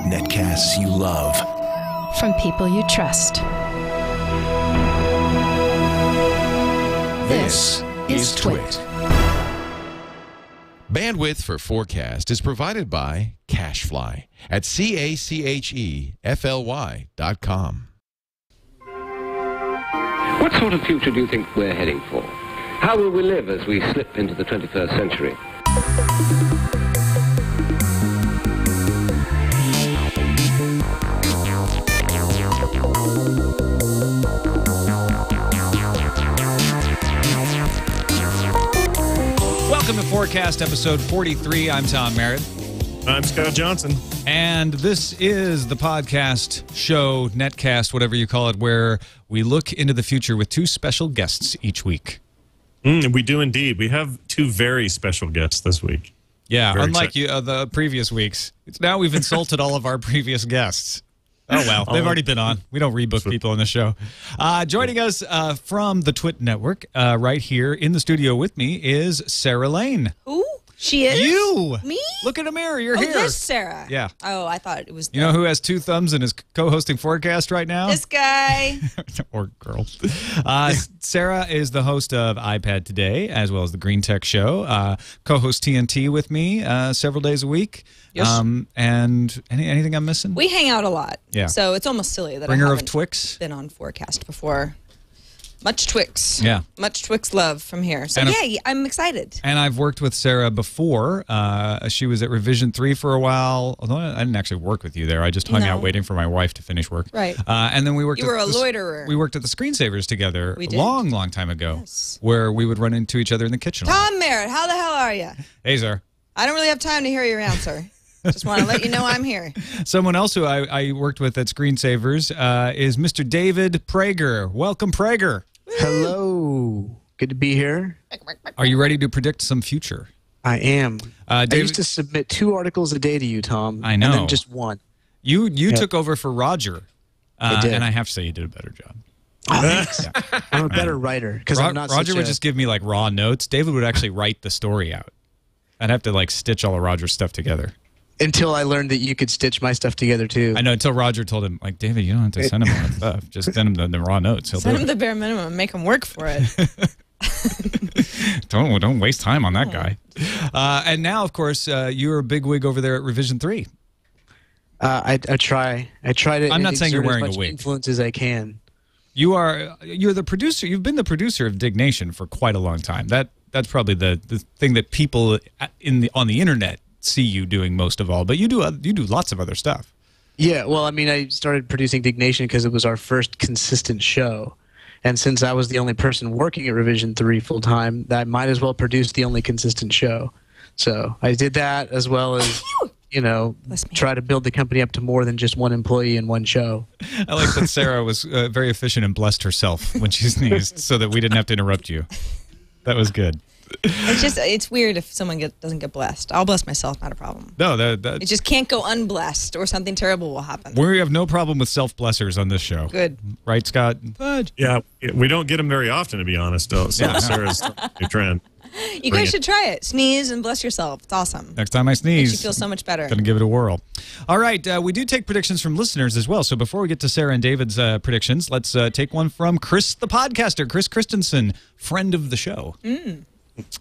Netcasts you love. From people you trust. This is Twit. Bandwidth for FourCast is provided by Cachefly at CACHEFLY.com. What sort of future do you think we're heading for? How will we live as we slip into the 21st century? Welcome to FourCast episode 43. I'm Tom Merritt. I'm Scott Johnson. And this is the podcast show, netcast, whatever you call it, where we look into the future with two special guests each week. We do indeed. We have two very special guests this week. Yeah, Very unlike excited. the previous weeks. Now we've insulted all of our previous guests. Oh, well, they've already been on. We don't rebook people on the show. Joining us from the Twit Network right here in the studio with me is Sarah Lane. Who? She is? You! Me? Look in a mirror. You're here. This Sarah. Yeah. Oh, I thought it was You know who has two thumbs and is co-hosting FourCast right now? this guy. Or girl. Sarah is the host of iPad Today, as well as the Green Tech Show. Co-host TNT with me several days a week. Yes. And anything I'm missing? We hang out a lot. Yeah. So it's almost silly that Bringer I of haven't Twix. been on FourCast before. Much Twix. Yeah. Much Twix love from here. So, And yeah, I'm excited. And I've worked with Sarah before. She was at Revision 3 for a while. Although I didn't actually work with you there. I just hung out waiting for my wife to finish work. Right. And then we worked You were a loiterer. We worked at the Screensavers together We a did. long time ago, where we would run into each other in the kitchen. Tom Merritt, how the hell are you? Hey, sir. I don't really have time to hear your answer. Just want to let you know I'm here. Someone else who I worked with at Screensavers is Mr. David Prager. Welcome, Prager. Hello. Good to be here. Are you ready to predict some future? I am. I David, used to submit 2 articles a day to you, Tom. I know. And then just one. You took over for Roger. I did. And I have to say you did a better job. Oh, thanks. I'm a better writer because I'm not Roger such would a- just give me like raw notes. David would actually write the story out. I'd have to like stitch all of Roger's stuff together. Until I learned that you could stitch my stuff together too. I know, until Roger told him, like, David, you don't have to send him all that stuff. Just send him the raw notes. He'll Send do him it. the bare minimum and make him work for it. Don't waste time on that guy. And now, of course, you're a bigwig over there at Revision 3. I try. I try to. I'm not saying you're exert as wearing a much wig. influence as I can. You're the producer. You've been the producer of Dignation for quite a long time. That's probably the thing that people on the internet see you doing most of all. But you do lots of other stuff. Yeah. Well, I mean, I started producing Dignation because it was our first consistent show, and since I was the only person working at Revision 3 full time, I might as well produce the only consistent show. So I did that as well as. Try to build the company up to more than just one employee and one show. I like that Sarah was very efficient and blessed herself when she sneezed so that we didn't have to interrupt you. That was good. It's weird if someone doesn't get blessed. I'll bless myself, not a problem. No, It just can't go unblessed or something terrible will happen. we have no problem with self-blessers on this show. Good. Right, Scott? Yeah, we don't get them very often, to be honest. So Sarah's a new trend. You guys should try it. Sneeze and bless yourself. It's awesome. Next time I sneeze. Makes you feel so much better. Going to give it a whirl. All right, we do take predictions from listeners as well. So before we get to Sarah and David's predictions, let's take one from Chris the podcaster, Chris Christensen, friend of the show.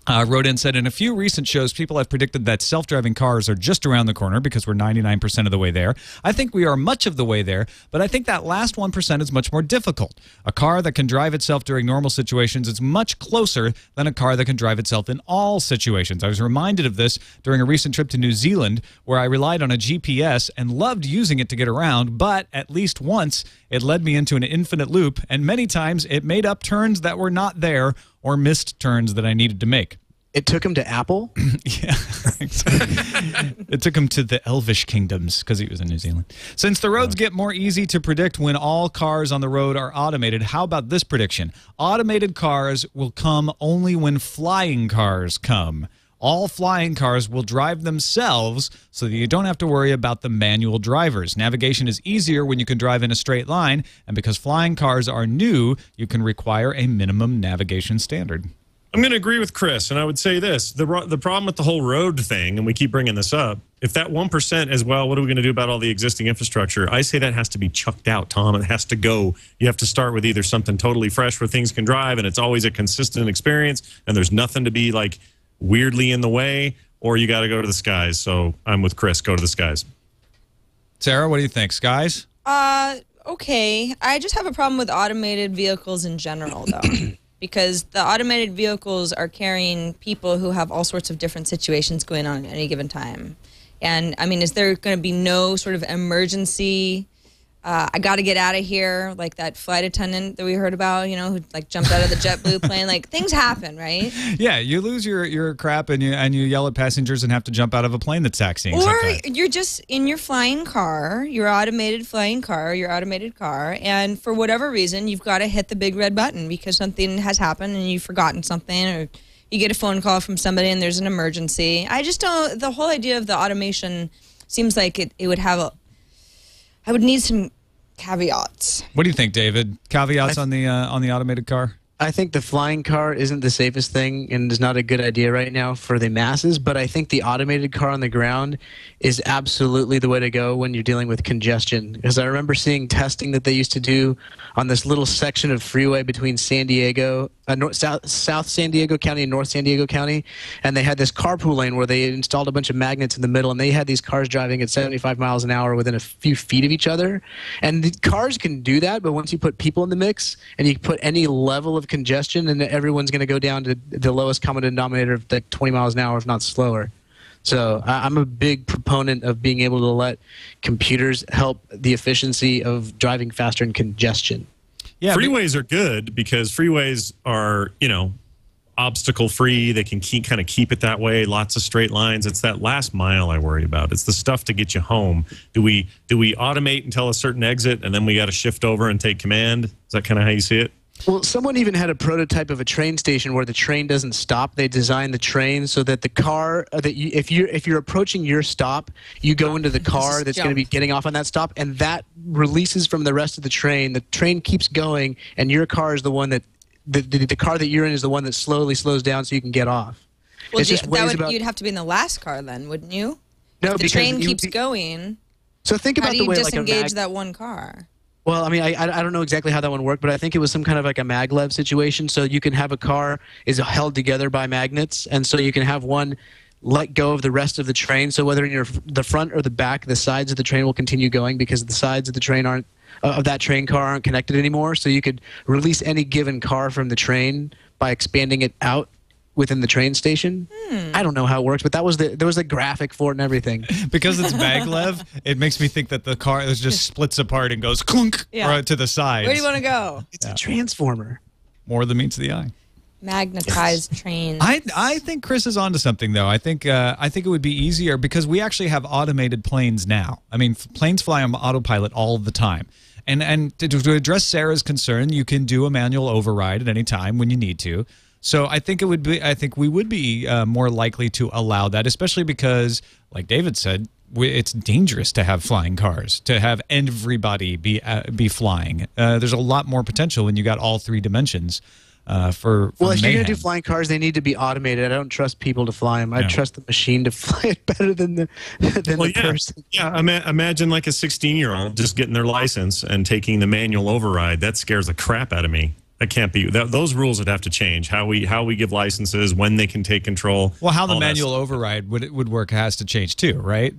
Wrote in and said, in a few recent shows, people have predicted that self-driving cars are just around the corner because we're 99% of the way there. I think we are much of the way there, but I think that last 1% is much more difficult. A car that can drive itself during normal situations is much closer than a car that can drive itself in all situations. I was reminded of this during a recent trip to New Zealand where I relied on a GPS and loved using it to get around, but at least once it led me into an infinite loop, and many times it made up turns that were not there or missed turns that I needed to make. It took him to Apple? Yeah. It took him to the Elvish kingdoms because he was in New Zealand. Since the roads get more easy to predict when all cars on the road are automated, how about this prediction? Automated cars will come only when flying cars come. All flying cars will drive themselves so that you don't have to worry about the manual drivers. Navigation is easier when you can drive in a straight line, and because flying cars are new, you can require a minimum navigation standard. I'm going to agree with Chris, and I would say this. The problem with the whole road thing, and we keep bringing this up, if that 1% as well, what are we going to do about all the existing infrastructure? I say that has to be chucked out, Tom. It has to go. You have to start with either something totally fresh where things can drive and it's always a consistent experience and there's nothing to be like weirdly in the way, or you got to go to the skies. So I'm with Chris. Go to the skies. Sarah, what do you think? Skies? Okay. I just have a problem with automated vehicles in general, though. Because the automated vehicles are carrying people who have all sorts of different situations going on at any given time. And, I mean, is there going to be no sort of emergency, I got to get out of here, like that flight attendant that we heard about, you know, who, like, jumped out of the JetBlue plane? Like, things happen, right? Yeah, you lose your crap and you yell at passengers and have to jump out of a plane that's taxiing. Or sometimes. you're just in your flying car, your automated flying car, your automated car, and for whatever reason, you've got to hit the big red button because something has happened and you've forgotten something, or you get a phone call from somebody and there's an emergency. I just don't, the whole idea of the automation seems like it would have I would need some caveats. What do you think, David? Caveats on the automated car? I think the flying car isn't the safest thing and is not a good idea right now for the masses, but I think the automated car on the ground is absolutely the way to go when you're dealing with congestion. Because I remember seeing testing that they used to do on this little section of freeway between San Diego, South San Diego County and North San Diego County, and they had this carpool lane where they installed a bunch of magnets in the middle, and they had these cars driving at 75 miles an hour within a few feet of each other. And the cars can do that, but once you put people in the mix and you put any level of congestion, and everyone's going to go down to the lowest common denominator of like 20 miles an hour, if not slower. So I'm a big proponent of being able to let computers help the efficiency of driving faster in congestion. Yeah, freeways are good because freeways are, you know, obstacle free. They can kind of keep it that way. Lots of straight lines. It's that last mile I worry about. It's the stuff to get you home. Do we automate until a certain exit and then we got to shift over and take command? Is that kind of how you see it? Well, someone even had a prototype of a train station where the train doesn't stop. They designed the train so that the car if you're approaching your stop, you go into the car that's going to be getting off on that stop, and that releases from the rest of the train. The train keeps going, and your car is the one that the car that you're in is the one that slowly slows down so you can get off. Well, you'd have to be in the last car then, wouldn't you? No, if the train keeps going. So think about the way how do you disengage that one car? Well, I mean, I don't know exactly how that one worked, but I think it was some kind of like a maglev situation. So you can have a car is held together by magnets, and so you can have one let go of the rest of the train. So whether in the front or the back, the sides of the train will continue going because the sides of the train of that train car aren't connected anymore. So you could release any given car from the train by expanding it out within the train station. I don't know how it works, but there was a graphic for it and everything. Because it's maglev, it makes me think that the car just splits apart and goes clunk to the sides. Where do you want to go? It's a transformer. More than meets the eye. Magnetized trains. I think Chris is onto something, though. I think it would be easier because we actually have automated planes now. I mean, planes fly on autopilot all the time. And to address Sarah's concern, you can do a manual override at any time when you need to. So I think we would be more likely to allow that, especially because, like David said, it's dangerous to have flying cars, to have everybody be flying. There's a lot more potential when you got all three dimensions. For well, if mayhem. you're going to do flying cars, they need to be automated. I don't trust people to fly them. I trust the machine to fly it better than the person. Yeah, imagine like a 16-year-old just getting their license and taking the manual override. That scares the crap out of me. That can't be. Those rules would have to change. How we give licenses, when they can take control. Well, how the manual override would work has to change too, right?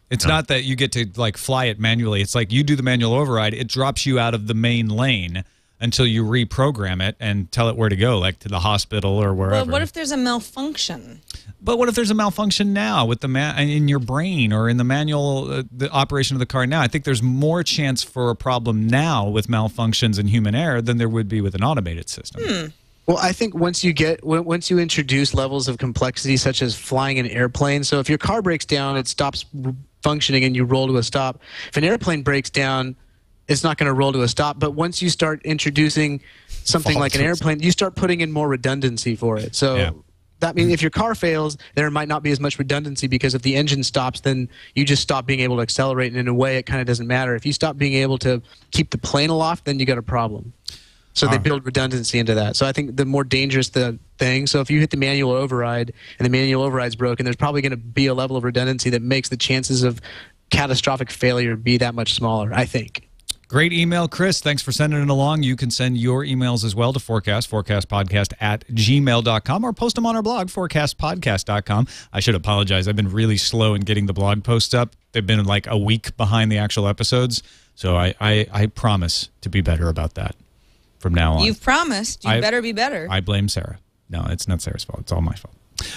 It's not that you get to like fly it manually. It's like you do the manual override. It drops you out of the main lane until you reprogram it and tell it where to go, like to the hospital or wherever. Well, what if there's a malfunction? But what if there's a malfunction now with in your brain or in the manual, the operation of the car now? I think there's more chance for a problem now with malfunctions and human error than there would be with an automated system. Well, I think once you introduce levels of complexity such as flying an airplane, so if your car breaks down, it stops functioning and you roll to a stop. If an airplane breaks down, it's not going to roll to a stop. But once you start introducing something like an airplane, you start putting in more redundancy for it. So that means if your car fails, there might not be as much redundancy because if the engine stops, then you just stop being able to accelerate. And in a way, it kind of doesn't matter. If you stop being able to keep the plane aloft, then you got a problem. So they build redundancy into that. So I think the more dangerous the thing, so if you hit the manual override and the manual override's broken, there's probably going to be a level of redundancy that makes the chances of catastrophic failure be that much smaller, I think. Great email, Chris. Thanks for sending it along. You can send your emails as well to FourCast, fourcastpodcast@gmail.com, or post them on our blog, fourcastpodcast.com. I should apologize. I've been really slow in getting the blog posts up. They've been like a week behind the actual episodes, so I promise to be better about that from now on. You've promised. You better be better. I blame Sarah. No, it's not Sarah's fault. It's all my fault.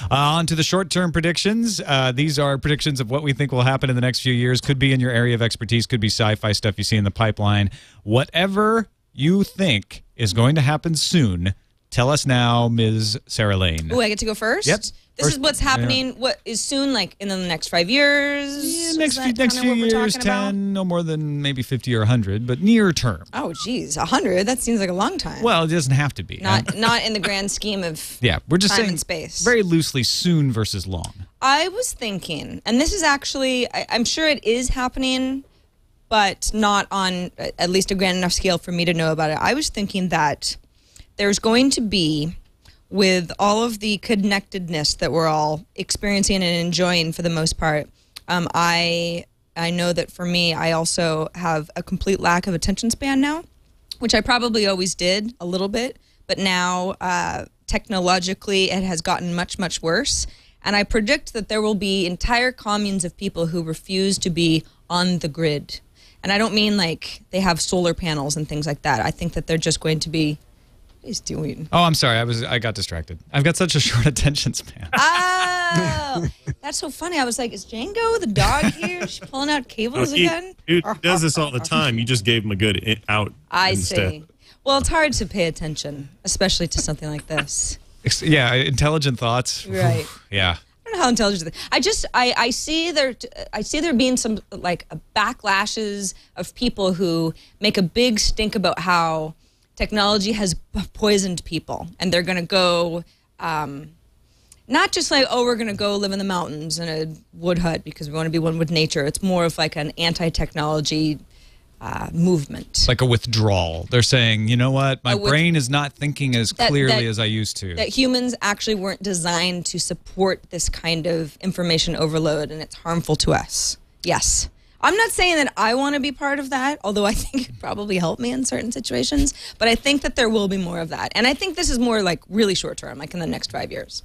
On to the short-term predictions. These are predictions of what we think will happen in the next few years. Could be in your area of expertise, could be sci-fi stuff you see in the pipeline. Whatever you think is going to happen soon, tell us now, Ms. Sarah Lane. Oh, I get to go first? Yep. This is what's happening. What is soon, like in the next 5 years? Yeah, next few years, 10, no more than maybe 50 or 100, but near term. Oh, geez, 100? That seems like a long time. Well, it doesn't have to be. Not in the grand scheme of we're just time saying and space. Very loosely soon versus long. I was thinking, and this is actually, I'm sure it is happening, but not on at least a grand enough scale for me to know about it. I was thinking that there's going to be, with all of the connectedness that we're all experiencing and enjoying for the most part, I know that for me, I also have a complete lack of attention span now, which I probably always did a little bit, but now technologically it has gotten much, much worse. And I predict that there will be entire communes of people who refuse to be on the grid. And I don't mean like they have solar panels and things like that. I think that they're just going to be... He's doing. Oh, I'm sorry. I got distracted. I've got such a short attention span. Oh, that's so funny. I was like, is Django the dog here? Is she pulling out cables again? He does this all the time. You just gave him a good out. I instead. see. Well, it's hard to pay attention, especially to something like this. Yeah, intelligent thoughts. Right. Yeah. I don't know how intelligent. I see there being some like backlashes of people who make a big stink about how technology has poisoned people, and they're going to go, not just like, oh, we're going to go live in the mountains in a wood hut because we want to be one with nature. It's more of like an anti-technology movement. Like a withdrawal. They're saying, you know what, my brain is not thinking as clearly as I used to. That humans actually weren't designed to support this kind of information overload, and it's harmful to us. Yes. I'm not saying that I want to be part of that, although I think it probably helped me in certain situations. But I think that there will be more of that. And I think this is more like really short term, like in the next 5 years.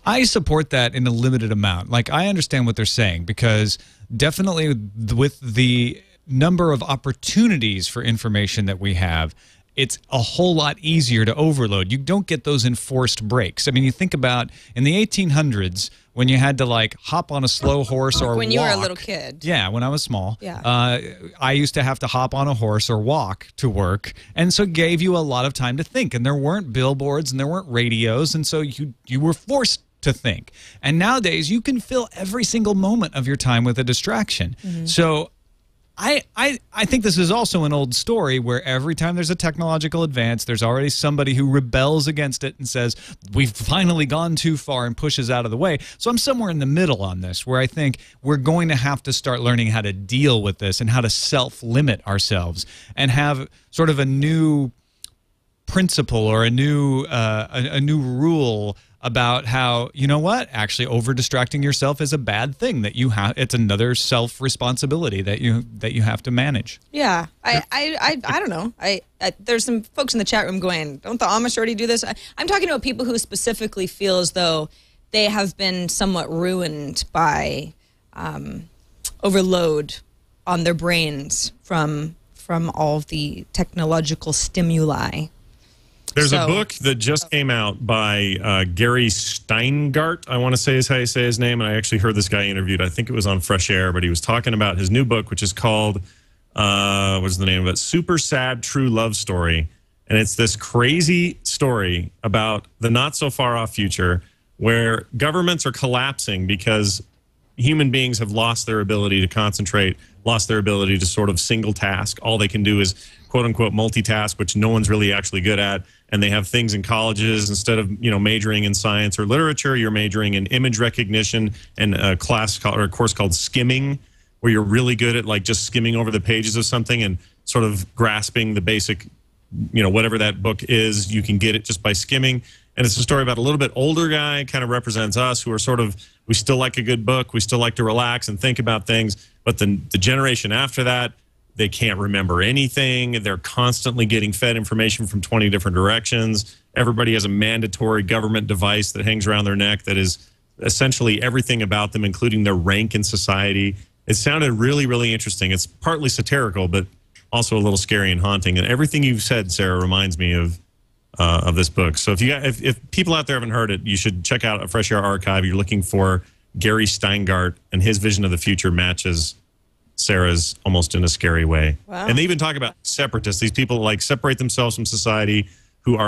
I support that in a limited amount. Like, I understand what they're saying, because definitely with the number of opportunities for information that we have, it's a whole lot easier to overload. You don't get those enforced breaks. I mean, you think about in the 1800s when you had to like hop on a slow horse or when walk. you were a little kid. Yeah, when I was small. Yeah. I used to have to hop on a horse or walk to work, and so it gave you a lot of time to think. And there weren't billboards and there weren't radios, and so you were forced to think. And nowadays, you can fill every single moment of your time with a distraction. Mm-hmm. So I think this is also an old story where every time there's a technological advance, there's already somebody who rebels against it and says, we've finally gone too far, and pushes out of the way. So I'm somewhere in the middle on this, where I think we're going to have to start learning how to deal with this and how to self-limit ourselves and have sort of a new principle or a new rule about how, you know what, actually over distracting yourself is a bad thing, that you have, it's another self responsibility that you have to manage. Yeah. I don't know. There's some folks in the chat room going, don't the Amish already do this? I'm talking about people who specifically feel as though they have been somewhat ruined by overload on their brains from all of the technological stimuli. There's a book that just came out by Gary Steingart, I want to say is how you say his name, and I actually heard this guy interviewed. I think it was on Fresh Air, but he was talking about his new book, which is called, what's the name of it? Super Sad True Love Story. And it's this crazy story about the not-so-far-off future where governments are collapsing because human beings have lost their ability to concentrate, lost their ability to sort of single task. All they can do is quote-unquote multitask, which no one's really actually good at. And they have things in colleges, instead of majoring in science or literature, you're majoring in image recognition and a course called skimming, where you're really good at like just skimming over the pages of something and sort of grasping the basic whatever that book is, you can get it just by skimming. And it's a story about a little bit older guy, kind of represents us who are sort of, we still like a good book, we still like to relax and think about things, but the generation after that, they can't remember anything. They're constantly getting fed information from 20 different directions. Everybody has a mandatory government device that hangs around their neck that is essentially everything about them, including their rank in society. It sounded really, really interesting. It's partly satirical, but also a little scary and haunting. And everything you've said, Sarah, reminds me of this book. So if people out there haven't heard it, you should check out a Fresh Air Archive. You're looking for Gary Steingart, and his vision of the future matches Sarah's almost in a scary way. Wow. And they even talk about separatists, these people like separate themselves from society, who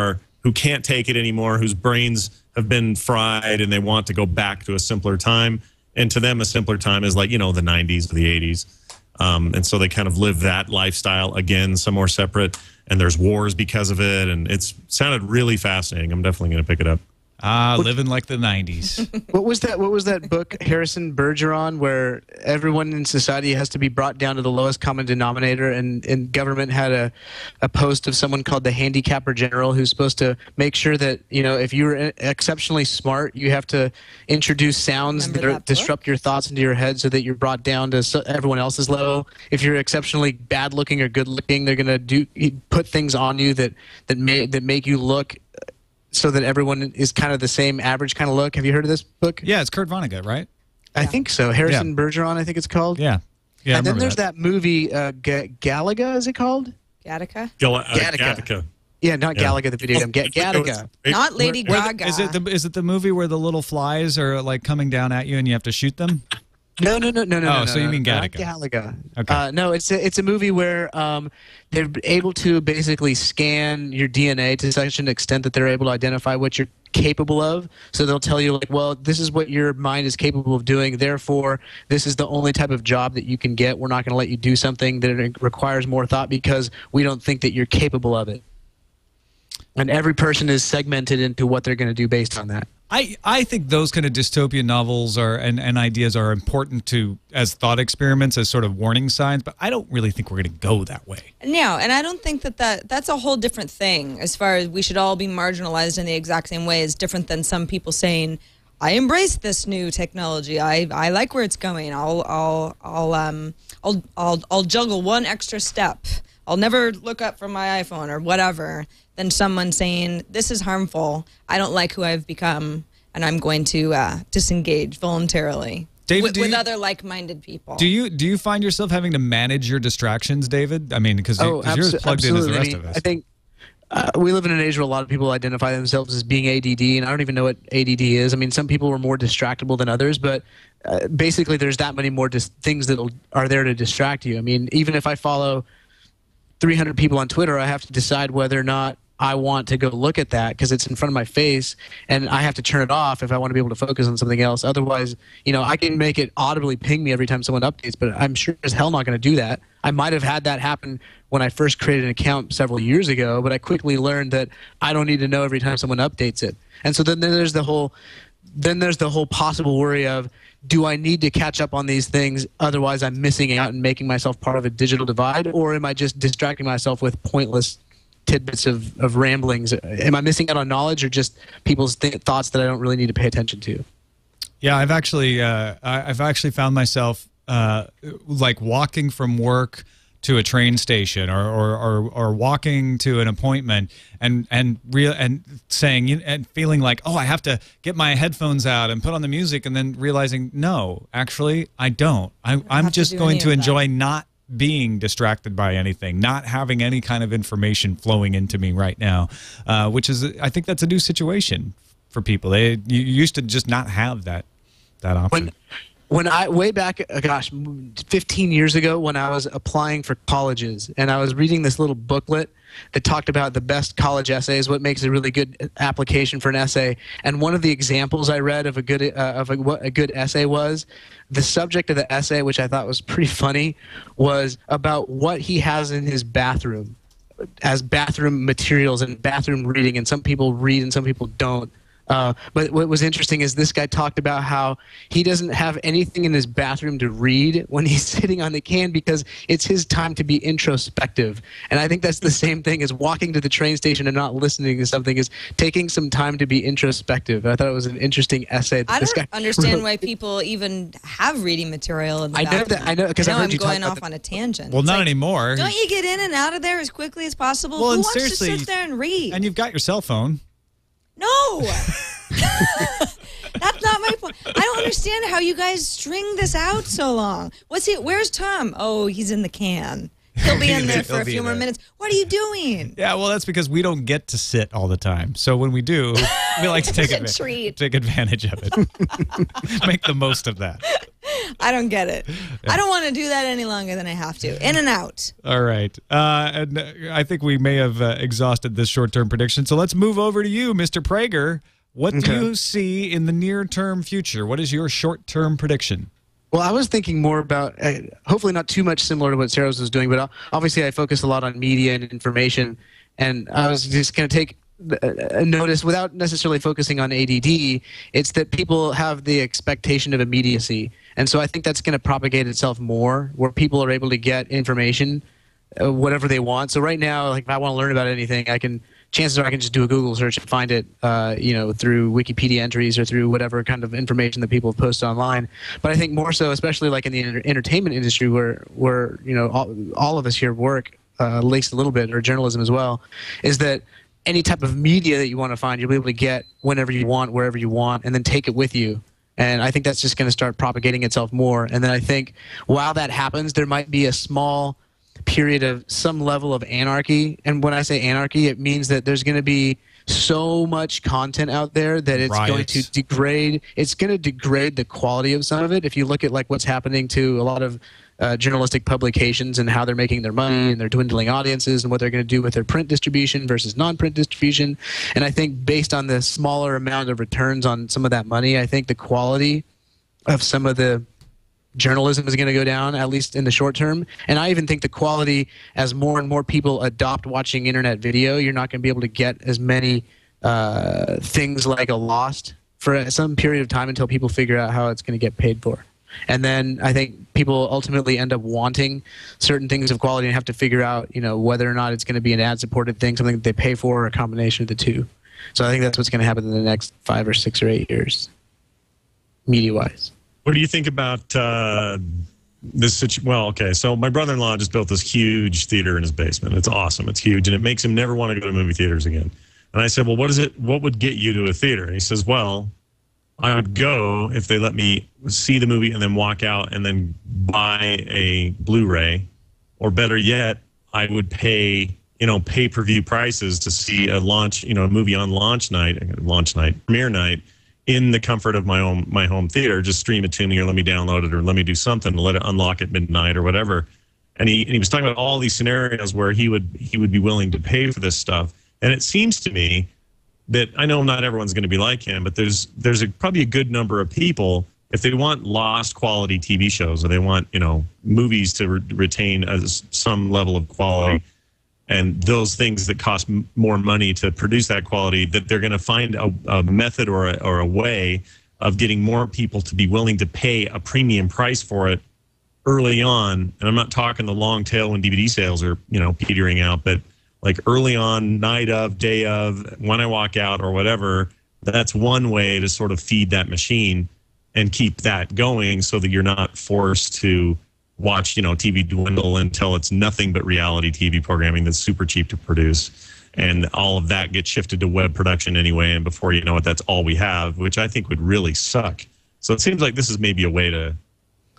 can't take it anymore, whose brains have been fried and they want to go back to a simpler time. And to them, a simpler time is like, the 90s or the 80s. And so they kind of live that lifestyle again, somewhere separate. And there's wars because of it. And it's sounded really fascinating. I'm definitely going to pick it up. Living like the 90s. What was that book Harrison Bergeron, where everyone in society has to be brought down to the lowest common denominator, and government had a post of someone called the handicapper general, who's supposed to make sure that, if you're exceptionally smart, you have to introduce sounds that disrupt your thoughts into your head so that you're brought down to everyone else's level. If you're exceptionally bad looking or good looking, they're going to put things on you that make you look so that everyone is kind of the same average kind of look. Have you heard of this book? Yeah, it's Kurt Vonnegut, right? I think so. Harrison Bergeron, I think it's called. Yeah. Yeah. And then there's that movie, Galaga, is it called? Gattaca? Gattaca. Yeah, not Galaga, the video game. Gattaca. Not Lady Gaga. Is it the movie where the little flies are like coming down at you and you have to shoot them? No. Oh, so you mean Gattaca? Galaga. Okay. No, it's a movie where they're able to basically scan your DNA to such an extent that they're able to identify what you're capable of. So they'll tell you, like, well, this is what your mind is capable of doing. Therefore, this is the only type of job that you can get. We're not going to let you do something that requires more thought because we don't think that you're capable of it. And every person is segmented into what they're going to do based on that. I think those kind of dystopian novels and ideas are important as thought experiments, as sort of warning signs, but I don't really think we're going to go that way. No, and I don't think that's a whole different thing as far as we should all be marginalized in the exact same way. Is different than some people saying, I embrace this new technology. I like where it's going. I'll juggle one extra step. I'll never look up from my iPhone or whatever, than someone saying, this is harmful. I don't like who I've become, and I'm going to disengage voluntarily. David, with other like-minded people. Do you find yourself having to manage your distractions, David? I mean, because you're as plugged in as the rest of us. I think we live in an age where a lot of people identify themselves as being ADD, and I don't even know what ADD is. I mean, some people are more distractible than others, but basically there's that many more things that are there to distract you. I mean, even if I follow 300 people on Twitter, I have to decide whether or not I want to go look at that because it's in front of my face, and I have to turn it off if I want to be able to focus on something else. Otherwise, I can make it audibly ping me every time someone updates, but I'm sure as hell not going to do that. I might have had that happen when I first created an account several years ago, but I quickly learned that I don't need to know every time someone updates it. And so then there's the whole possible worry of, do I need to catch up on these things? Otherwise, I'm missing out and making myself part of a digital divide, or am I just distracting myself with pointless tidbits of ramblings? Am I missing out on knowledge, or just people's thoughts that I don't really need to pay attention to? Yeah, I've actually found myself like walking from work to a train station, or walking to an appointment, and saying and feeling like, oh, I have to get my headphones out and put on the music, and then realizing, no, actually, I don't. I'm just going to enjoy not being distracted by anything, not having any kind of information flowing into me right now, which is, I think that's a new situation for people. You used to just not have that option. When I, way back, 15 years ago, when I was applying for colleges, and I was reading this little booklet that talked about the best college essays, what makes a really good application for an essay, and one of the examples I read of what a good essay was, the subject of the essay, which I thought was pretty funny, was about what he has in his bathroom as bathroom materials and bathroom reading, and some people read and some people don't. But what was interesting is this guy talked about how he doesn't have anything in his bathroom to read when he's sitting on the can because it's his time to be introspective. And I think that's the same thing as walking to the train station and not listening to something, is taking some time to be introspective. I thought it was an interesting essay. That I this guy don't understand wrote. why people even have reading material in the I know bathroom. that. I know because I heard I'm you going talk off about on a tangent. Well, It's not like, anymore. Don't you get in and out of there as quickly as possible? Well, Who and wants seriously, to sit there and read? And you've got your cell phone. No. That's not my point. I don't understand how you guys string this out so long. Where's Tom? Oh, he's in the can. He'll be in there for a few more minutes. What are you doing? Yeah, well, that's because we don't get to sit all the time. So when we do, we like to take advantage of it. Make the most of that. I don't get it. I don't want to do that any longer than I have to. In and out. All right. And I think we may have exhausted this short-term prediction. So let's move over to you, Mr. Prager. What do you see in the near-term future? What is your short-term prediction? Well, I was thinking more about, hopefully not too much similar to what Sarah's was doing, but obviously I focus a lot on media and information, and I was just going to take a notice without necessarily focusing on ADD. It's that people have the expectation of immediacy, and so I think that's going to propagate itself more, where people are able to get information, whatever they want. So right now, like if I want to learn about anything, chances are I can just do a Google search and find it, through Wikipedia entries or through whatever kind of information that people post online. But I think more so, especially like in the entertainment industry, where all of us here work, at least a little bit, or journalism as well, is that any type of media that you want to find, you'll be able to get whenever you want, wherever you want, and then take it with you. And I think that's just going to start propagating itself more. And then I think while that happens, there might be a small period of some level of anarchy. And when I say anarchy, it means that there's going to be so much content out there that it's going to degrade. It's going to degrade the quality of some of it. If you look at like what's happening to a lot of journalistic publications and how they're making their money and their dwindling audiences and what they're going to do with their print distribution versus non-print distribution. And I think based on the smaller amount of returns on some of that money, I think the quality of some of the journalism is going to go down, at least in the short term. And I even think the quality, as more and more people adopt watching internet video, you're not going to be able to get as many things like a Lost for some period of time until people figure out how it's going to get paid for. And then I think people ultimately end up wanting certain things of quality and have to figure out, whether or not it's going to be an ad-supported thing, something that they pay for, or a combination of the two. So I think that's what's going to happen in the next 5 or 6 or 8 years, media-wise. What do you think about this situation? Well, okay, so my brother-in-law just built this huge theater in his basement. It's awesome. It's huge, and it makes him never want to go to movie theaters again. And I said, well, what would get you to a theater? And he says, well, I would go if they let me see the movie and then walk out and then buy a Blu-ray, or better yet, I would pay pay-per-view prices to see a movie on premiere night, in the comfort of my home theater. Just stream it to me, or let me download it, or let me do something to let it unlock at midnight or whatever. And he was talking about all these scenarios where he would be willing to pay for this stuff. And it seems to me that, I know not everyone's going to be like him, but there's probably a good number of people, if they want lost quality TV shows, or they want movies to retain some level of quality, and those things that cost more money to produce that quality, that they're going to find a method or a way of getting more people to be willing to pay a premium price for it early on. And I'm not talking the long tail when DVD sales are petering out, but like early on, night of, day of, when I walk out or whatever. That's one way to sort of feed that machine and keep that going, so that you're not forced to watch TV dwindle until it's nothing but reality TV programming that's super cheap to produce, and all of that gets shifted to web production anyway, and before you know it, that's all we have, which I think would really suck. So it seems like this is maybe a way to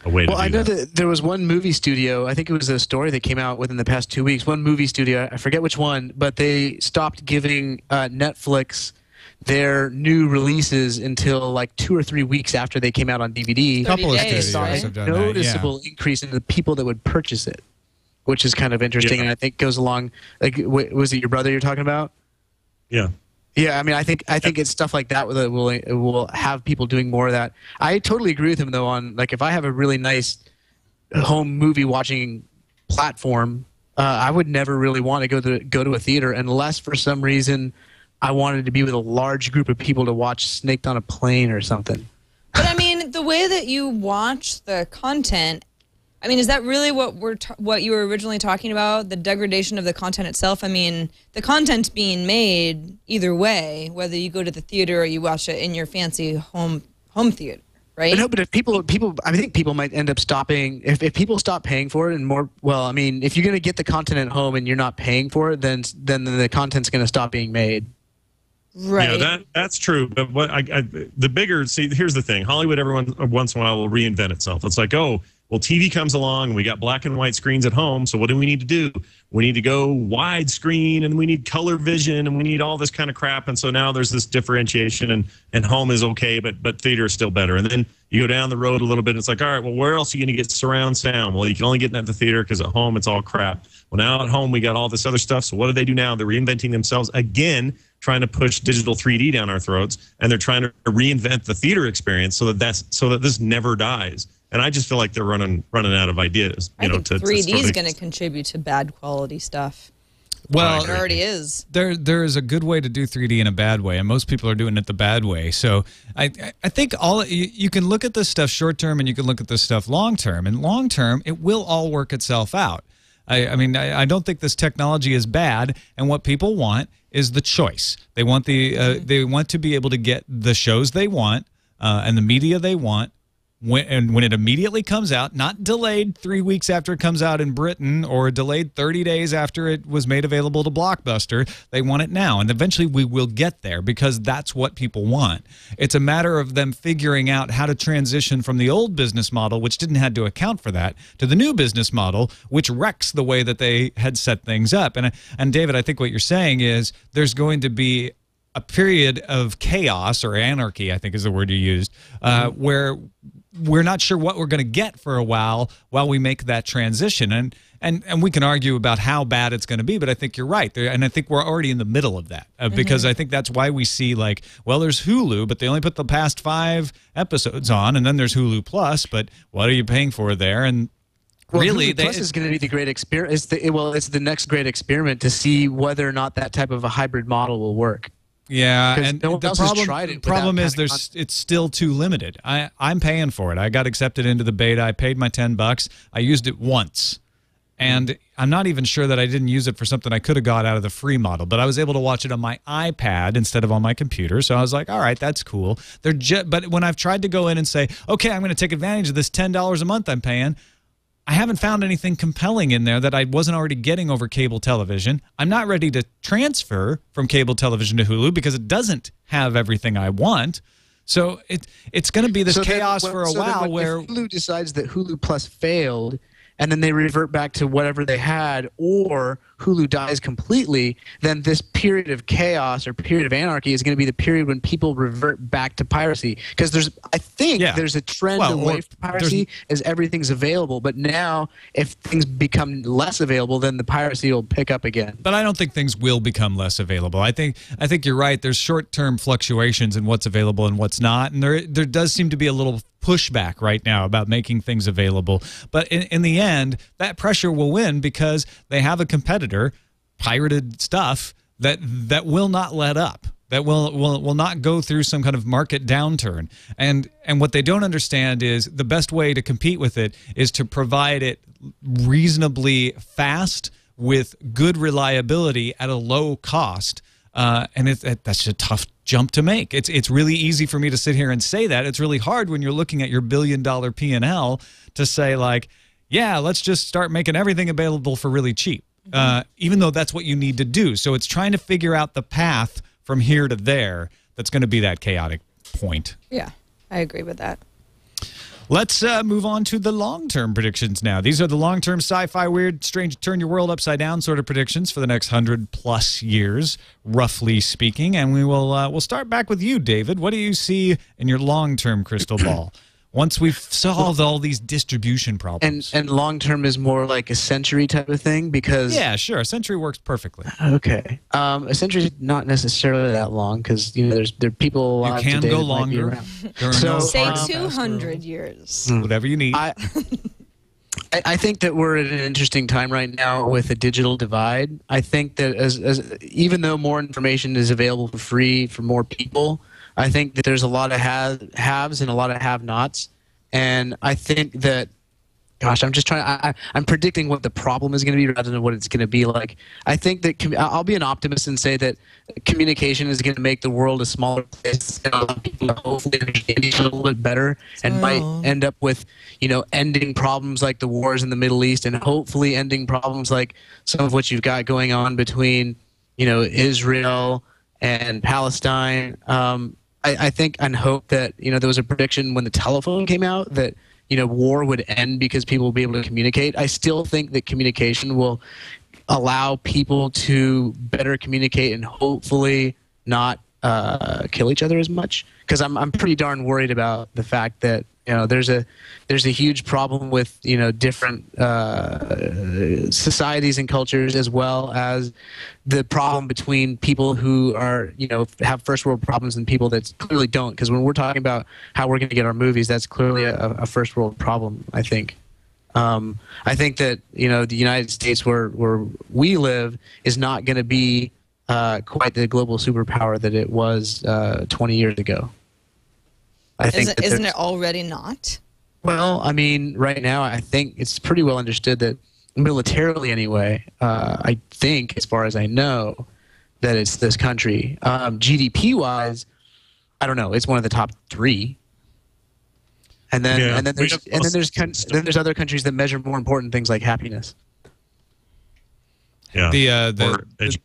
Well, I know that there was one movie studio, I think it was a story that came out within the past 2 weeks, one movie studio, I forget which one, but they stopped giving Netflix their new releases until like 2 or 3 weeks after they came out on DVD. A couple of studios saw have a done that, noticeable increase in the people that would purchase it, which is kind of interesting, and I think goes along. Like, was it your brother you're talking about? Yeah. Yeah, I mean, I think it's stuff like that that will have people doing more of that. I totally agree with him though on, like, if I have a really nice home movie watching platform, I would never really want to go to a theater unless for some reason I wanted to be with a large group of people to watch Snaked on a Plane or something. But I mean, the way that you watch the content, I mean, is that really what what you were originally talking about? The degradation of the content itself? I mean, the content's being made either way, whether you go to the theater or you watch it in your fancy home theater, right? No, but if people, I think people might end up stopping if people stop paying for it and more. Well, I mean, if you're going to get the content at home and you're not paying for it, then the content's going to stop being made. Right. Yeah, that's true. But what the bigger, here's the thing: Hollywood once in a while will reinvent itself. It's like, oh, well, TV comes along and we got black and white screens at home. So what do we need to do? We need to go widescreen and we need color vision and we need all this kind of crap. And so now there's this differentiation and home is okay, but theater is still better. And then you go down the road a little bit. It's like, all right, well, where else are you going to get surround sound? Well, you can only get that at the theater because at home it's all crap. Well, now at home we got all this other stuff. So what do they do now? They're reinventing themselves again, trying to push digital 3D down our throats, and they're trying to reinvent the theater experience so that this never dies. And I just feel like they're running out of ideas. I think 3D is going to contribute to bad quality stuff. Well, it already is. There is a good way to do 3D and a bad way, and most people are doing it the bad way. So I think you can look at this stuff short term and you can look at this stuff long term. And long term, it will all work itself out. I mean, I don't think this technology is bad, and what people want is the choice. They want they want to be able to get the shows they want and the media they want. When it immediately comes out, not delayed 3 weeks after it comes out in Britain or delayed 30 days after it was made available to Blockbuster, they want it now. And eventually we will get there because that's what people want. It's a matter of them figuring out how to transition from the old business model, which didn't have to account for that, to the new business model, which wrecks the way that they had set things up. And David, I think what you're saying is there's going to be a period of chaos or anarchy, I think is the word you used, where we're not sure what we're going to get for a while we make that transition. And we can argue about how bad it's going to be, but I think you're right. And I think we're already in the middle of that because I think that's why we see like, well, there's Hulu, but they only put the past 5 episodes on, and then there's Hulu Plus, but what are you paying for there? And really, Hulu Plus is going to be the great experiment. It's the next great experiment to see whether or not that type of a hybrid model will work. Yeah, and no the problem is it's still too limited. I'm paying for it. I got accepted into the beta. I paid my $10. I used it once, and I'm not even sure that I didn't use it for something I could have got out of the free model. But I was able to watch it on my iPad instead of on my computer. So I was like, all right, that's cool. But when I've tried to go in and say, okay, I'm going to take advantage of this $10 a month I'm paying, I haven't found anything compelling in there that I wasn't already getting over cable television. I'm not ready to transfer from cable television to Hulu because it doesn't have everything I want. So it's going to be this chaos for a while where if Hulu decides that Hulu Plus failed and then they revert back to whatever they had, or Hulu dies completely, then this period of chaos or period of anarchy is going to be the period when people revert back to piracy. Because I think there's a trend away from piracy as everything's available. But now, if things become less available, then the piracy will pick up again. But I don't think things will become less available. I think you're right. There's short-term fluctuations in what's available and what's not, and there does seem to be a little pushback right now about making things available. But in the end, that pressure will win because they have a competitor, pirated stuff, that will not let up, that will not go through some kind of market downturn. And what they don't understand is the best way to compete with it is to provide it reasonably fast with good reliability at a low cost. And that's a tough jump to make. It's really easy for me to sit here and say that. It's really hard when you're looking at your billion-dollar P&L to say like, yeah, let's just start making everything available for really cheap, even though that's what you need to do. So it's trying to figure out the path from here to there that's going to be that chaotic point. Yeah, I agree with that. Let's move on to the long-term predictions now. These are the long-term sci-fi, weird, strange, turn your world upside down sort of predictions for the next 100+ years, roughly speaking. And we'll start back with you, David. What do you see in your long-term crystal ball once we've solved all these distribution problems? And long-term is more like a century type of thing because... Yeah, sure. A century works perfectly. Okay. A century is not necessarily that long because there are people alive today that go might be longer. around. Say 200 years. Whatever you need. I think that we're at an interesting time right now with a digital divide. I think that as even though more information is available for free for more people, I think that there's a lot of haves and a lot of have-nots. And I think that, gosh, I'm just trying. I'm predicting what the problem is going to be rather than what it's going to be like. I think that I'll be an optimist and say that communication is going to make the world a smaller place and allow people to hopefully understand each other a little bit better, and might end up with, ending problems like the wars in the Middle East, and hopefully ending problems like some of what you've got going on between, Israel and Palestine. I think and hope that there was a prediction when the telephone came out that war would end because people will be able to communicate. I still think that communication will allow people to better communicate and hopefully not kill each other as much. Because I'm pretty darn worried about the fact that there's a huge problem with different societies and cultures, as well as the problem between people who are have first world problems and people that clearly don't. Because when we're talking about how we're going to get our movies, that's clearly a first world problem, I think. I think that the United States, where we live, is not going to be quite the global superpower that it was 20 years ago. Isn't it already not? Well, I mean, right now, I think it's pretty well understood that militarily, anyway, I think, as far as I know, that it's this country. GDP-wise, I don't know. It's one of the top 3. And then there's other countries that measure more important things like happiness. Yeah. The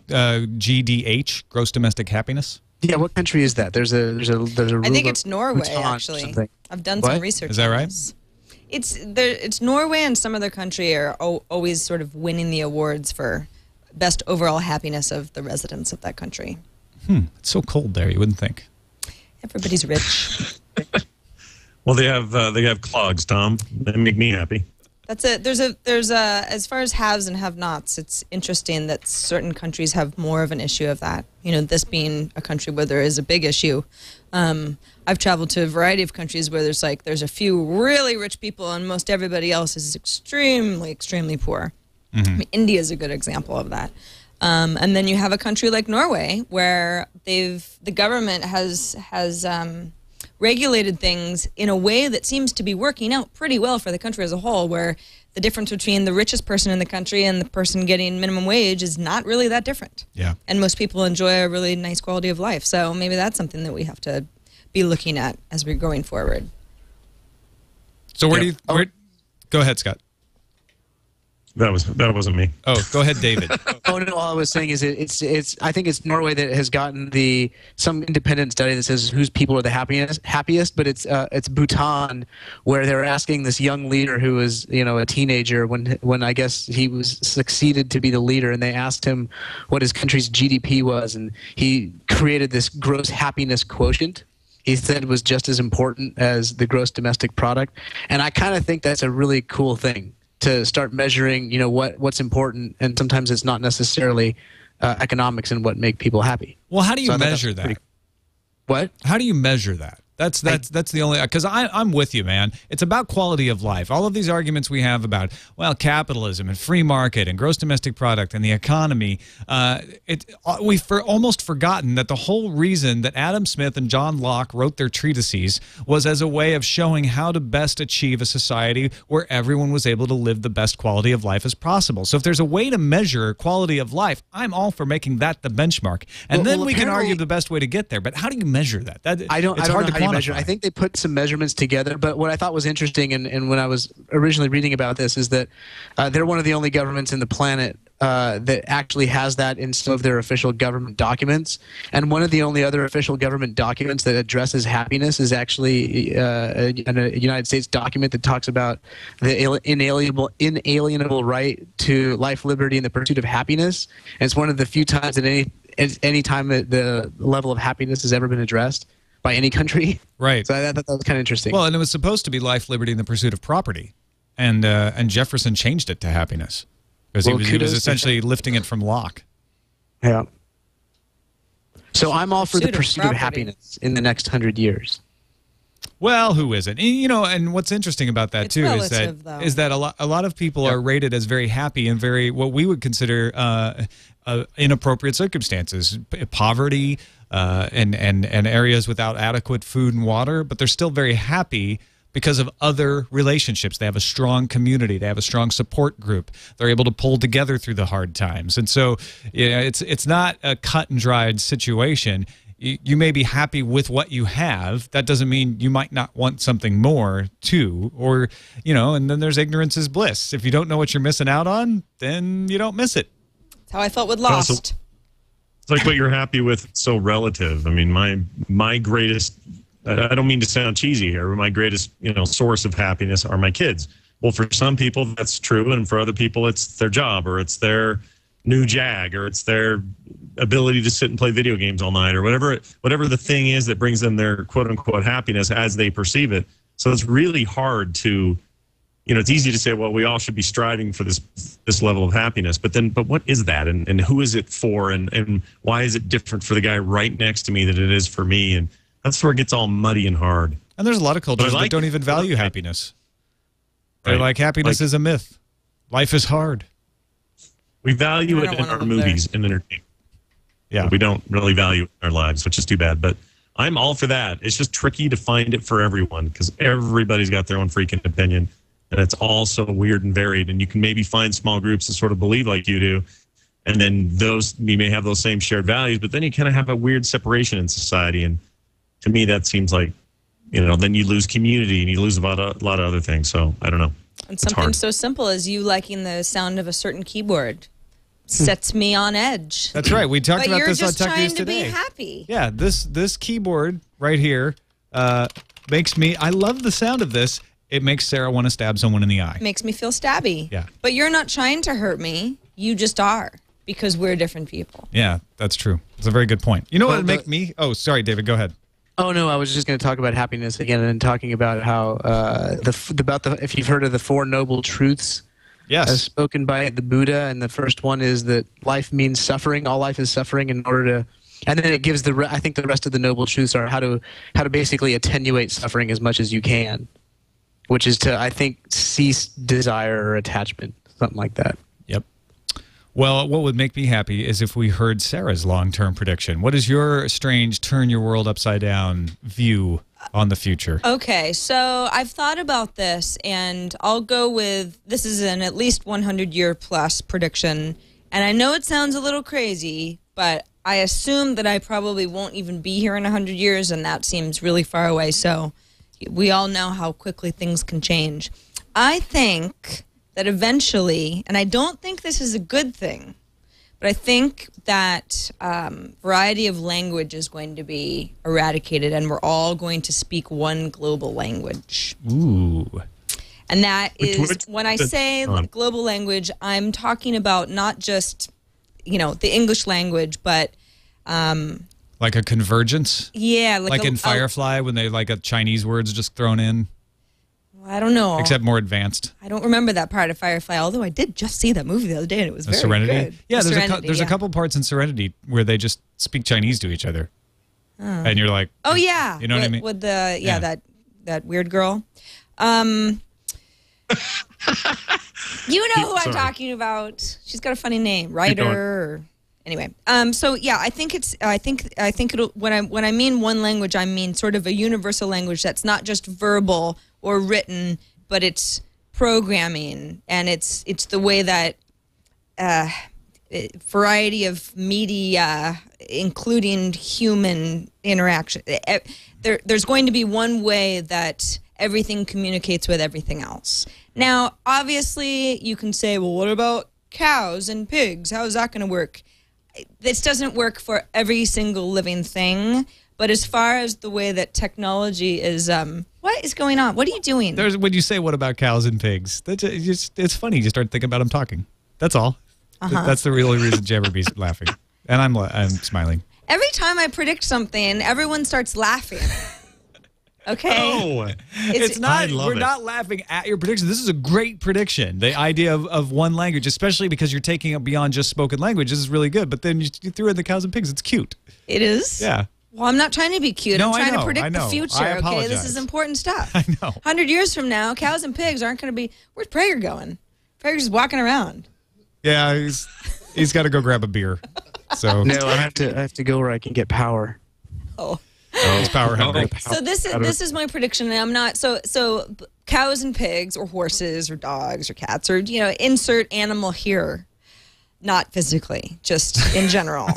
GDH, gross domestic happiness. Yeah, what country is that? There's a I think it's Norway, actually. I've done some research. Is that right? It's Norway and some other country are always sort of winning the awards for best overall happiness of the residents of that country. It's so cold there, you wouldn't think. Everybody's rich. Well, they have clogs, Tom. They make me happy. That's it. There's as far as haves and have-nots, it's interesting that certain countries have more of an issue of that. This being a country where there is a big issue. I've traveled to a variety of countries where there's a few really rich people and most everybody else is extremely, extremely poor. I mean, India is a good example of that. And then you have a country like Norway where the government has regulated things in a way that seems to be working out pretty well for the country as a whole, where the difference between the richest person in the country and the person getting minimum wage is not really that different. Yeah. And most people enjoy a really nice quality of life. So maybe that's something that we have to be looking at as we're going forward. So go ahead, Scott. That wasn't me. Oh, go ahead, David. Oh no! All I was saying is it's. I think it's Norway that has gotten some independent study that says whose people are the happiest. But it's Bhutan, where they're asking this young leader who was a teenager when I guess he was succeeded to be the leader, and they asked him what his country's GDP was, and he created this gross happiness quotient. He said it was just as important as the gross domestic product, and I kind of think that's a really cool thing. To start measuring, what's important, and sometimes it's not necessarily economics and what make people happy. Well, how do you measure that? What? How do you measure that? That's the only, because I'm with you, man. It's about quality of life. All of these arguments we have about, well, capitalism and free market and gross domestic product and the economy, we've almost forgotten that the whole reason that Adam Smith and John Locke wrote their treatises was as a way of showing how to best achieve a society where everyone was able to live the best quality of life as possible. So if there's a way to measure quality of life, I'm all for making that the benchmark. And then we can argue the best way to get there. But how do you measure that? It's hard to quantify. I think they put some measurements together, but what I thought was interesting, and when I was originally reading about this, is that they're one of the only governments in the planet that actually has that in some of their official government documents. And one of the only other official government documents that addresses happiness is actually a United States document that talks about the inalienable right to life, liberty, and the pursuit of happiness. And it's one of the few times that any time that the level of happiness has ever been addressed by any country. Right. So I thought that was kind of interesting. Well, and it was supposed to be life, liberty, and the pursuit of property. And Jefferson changed it to happiness. Because he was essentially lifting it from Locke. Yeah. So I'm all for the pursuit of happiness in the next 100 years. Well, who isn't? And what's interesting about that It's too relative, though. is that a lot of people are rated as very happy in very what we would consider inappropriate circumstances, poverty, and areas without adequate food and water, but they're still very happy because of other relationships. They have a strong community. They have a strong support group. They're able to pull together through the hard times. And so it's not a cut and dried situation. You may be happy with what you have. That doesn't mean you might not want something more too. Or, and then there's ignorance is bliss. If you don't know what you're missing out on, then you don't miss it. That's how I felt with Lost. Also, it's like what you're happy with, so relative. I mean, my greatest, I don't mean to sound cheesy here, but my greatest, source of happiness are my kids. Well, for some people that's true, and for other people it's their job, or it's their new Jag, or it's their ability to sit and play video games all night, or whatever the thing is that brings them their quote unquote happiness as they perceive it. So it's really hard to, it's easy to say, well, we all should be striving for this level of happiness, but what is that, and who is it for, and why is it different for the guy right next to me than it is for me? And that's where it gets all muddy and hard. And there's a lot of cultures that don't even value happiness. They're like, happiness is a myth. Life is hard. We value it in our movies and entertainment. Yeah, we don't really value it in our lives, which is too bad. But I'm all for that. It's just tricky to find it for everyone because everybody's got their own freaking opinion, and it's all so weird and varied. And you can maybe find small groups that sort of believe like you do, and then you may have those same shared values, but then you kind of have a weird separation in society. And to me, that seems like, then you lose community and you lose a lot of other things. So I don't know. And something so simple as you liking the sound of a certain keyboard sets me on edge. That's right. We talked about this on Tech News But you're just trying to today. be happy. Yeah, this keyboard right here makes me. I love the sound of this. It makes Sarah want to stab someone in the eye. Makes me feel stabby. Yeah. But you're not trying to hurt me. You just are because we're different people. Yeah, that's true. It's a very good point. You know what would make me? Oh, sorry, David. Go ahead. Oh no, I was just going to talk about happiness again and talking about how if you've heard of the Four Noble Truths. Yes. As spoken by the Buddha, and the first one is that life means suffering. All life is suffering. In order to, and then it gives I think the rest of the noble truths are how to basically attenuate suffering as much as you can, which is to, I think, cease desire or attachment, something like that. Yep. Well, what would make me happy is if we heard Sarah's long-term prediction. What is your strange turn your world upside down view on the future? Okay, so I've thought about this, and I'll go with, this is an at least 100-year plus prediction, and I know it sounds a little crazy, but I assume that I probably won't even be here in 100 years, and that seems really far away, so we all know how quickly things can change. I think that eventually, and I don't think this is a good thing, but I think that variety of language is going to be eradicated, and we're all going to speak one global language. Ooh. And that is, when I say global language, I'm talking about not just, the English language, but... like a convergence? Yeah. Like in Firefly, when they like a Chinese words just thrown in? I don't know. Except more advanced. I don't remember that part of Firefly, although I did just see that movie the other day, and it was very Serenity? good. Yeah, there's a couple parts in Serenity where they just speak Chinese to each other. Oh. And you're like... Oh, yeah. You know what I mean? With the, that weird girl. You know who I'm talking about. She's got a funny name. Ryder. Anyway. So, yeah, I think it'll... When I mean one language, I mean sort of a universal language that's not just verbal or written, but it's programming, and it's the way that variety of media, including human interaction. There's going to be one way that everything communicates with everything else. Now, obviously, you can say, well, what about cows and pigs? How is that going to work? This doesn't work for every single living thing. But as far as the way that technology is, what is going on? What are you doing? When you say, what about cows and pigs? It's funny. You start thinking about them talking. That's all. That's the real reason Jabberbee's laughing. And I'm smiling. Every time I predict something, everyone starts laughing. Okay? No, it's not. We're not laughing at your prediction. This is a great prediction. The idea of one language, especially because you're taking it beyond just spoken language, this is really good. But then you threw in the cows and pigs. It's cute. It is? Yeah. Well, I'm not trying to be cute. No, I'm trying I know, to predict I know. the I future. Okay, apologize. this is important stuff. I know. 100 years from now, cows and pigs aren't going to be. Where's Prager going? Prager's walking around. Yeah, he's got to go grab a beer. So No, I have to go where I can get power. Oh. he's power hungry. So this is my prediction, and I'm not so cows and pigs or horses or dogs or cats or insert animal here, not physically, just in general.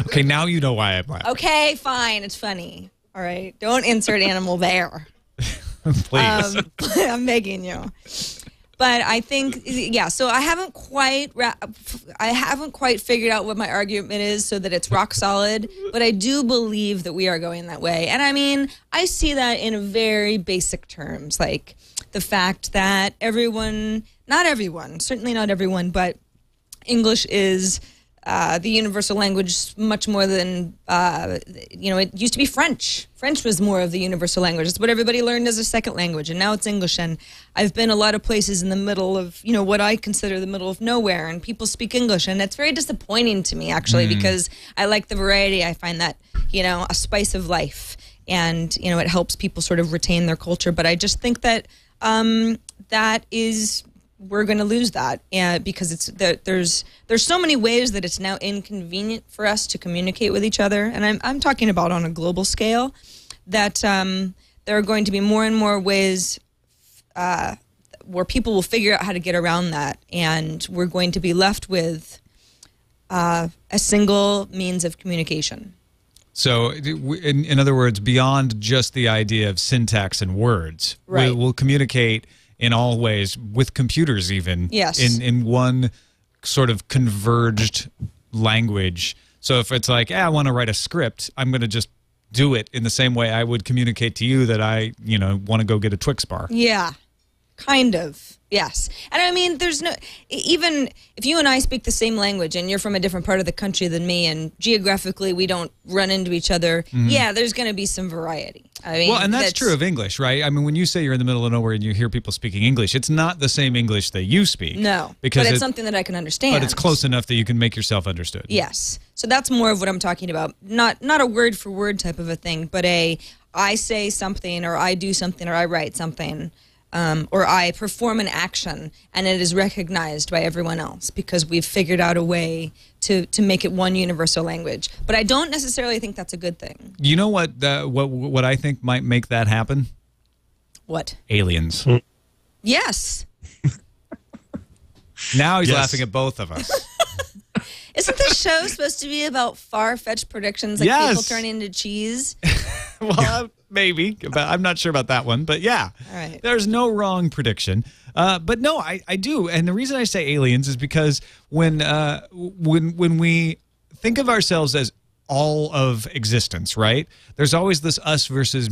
Okay, now you know why I'm laughing. Okay, fine, it's funny. All right, don't insert animal there. Please. I'm begging you. But I think, yeah. So I haven't quite figured out what my argument is, so that it's rock solid. But I do believe that we are going that way, and I mean, I see that in very basic terms, like the fact that not everyone, certainly not everyone, but English is the universal language much more than, it used to be French. French was more of the universal language. It's what everybody learned as a second language, and now it's English. And I've been a lot of places in the middle of, what I consider the middle of nowhere, and people speak English, and it's very disappointing to me, actually, because I like the variety. I find that, a spice of life, and, it helps people sort of retain their culture. But I just think that we're going to lose that, because there's so many ways that it's now inconvenient for us to communicate with each other, and I'm talking about on a global scale, that there are going to be more and more ways where people will figure out how to get around that, and we're going to be left with a single means of communication. So, in other words, beyond just the idea of syntax and words, right. we'll communicate in all ways, with computers even, yes. in one sort of converged language. So if it's like, I want to write a script, I'm going to just do it in the same way I would communicate to you that I, want to go get a Twix bar. Yeah, kind of. Yes. And I mean, even if you and I speak the same language and you're from a different part of the country than me, and geographically we don't run into each other, yeah, there's going to be some variety. I mean, well, and that's true of English, right? I mean, when you say you're in the middle of nowhere and you hear people speaking English, it's not the same English that you speak. No, because but it's something that I can understand. But it's close enough that you can make yourself understood. Yes. So that's more of what I'm talking about. Not a word for word type of a thing, but I say something, or I do something, or I write something, or I perform an action, and it is recognized by everyone else because we've figured out a way to make it one universal language. But I don't necessarily think that's a good thing. You know what I think might make that happen? What? Aliens. Yes. Now he's laughing at both of us. Isn't the show supposed to be about far-fetched predictions, like people turning into cheese? Well, maybe, but I'm not sure about that one. But yeah, all right. There's no wrong prediction. But no, I do, and the reason I say aliens is because when we think of ourselves as all of existence, right? There's always this us versus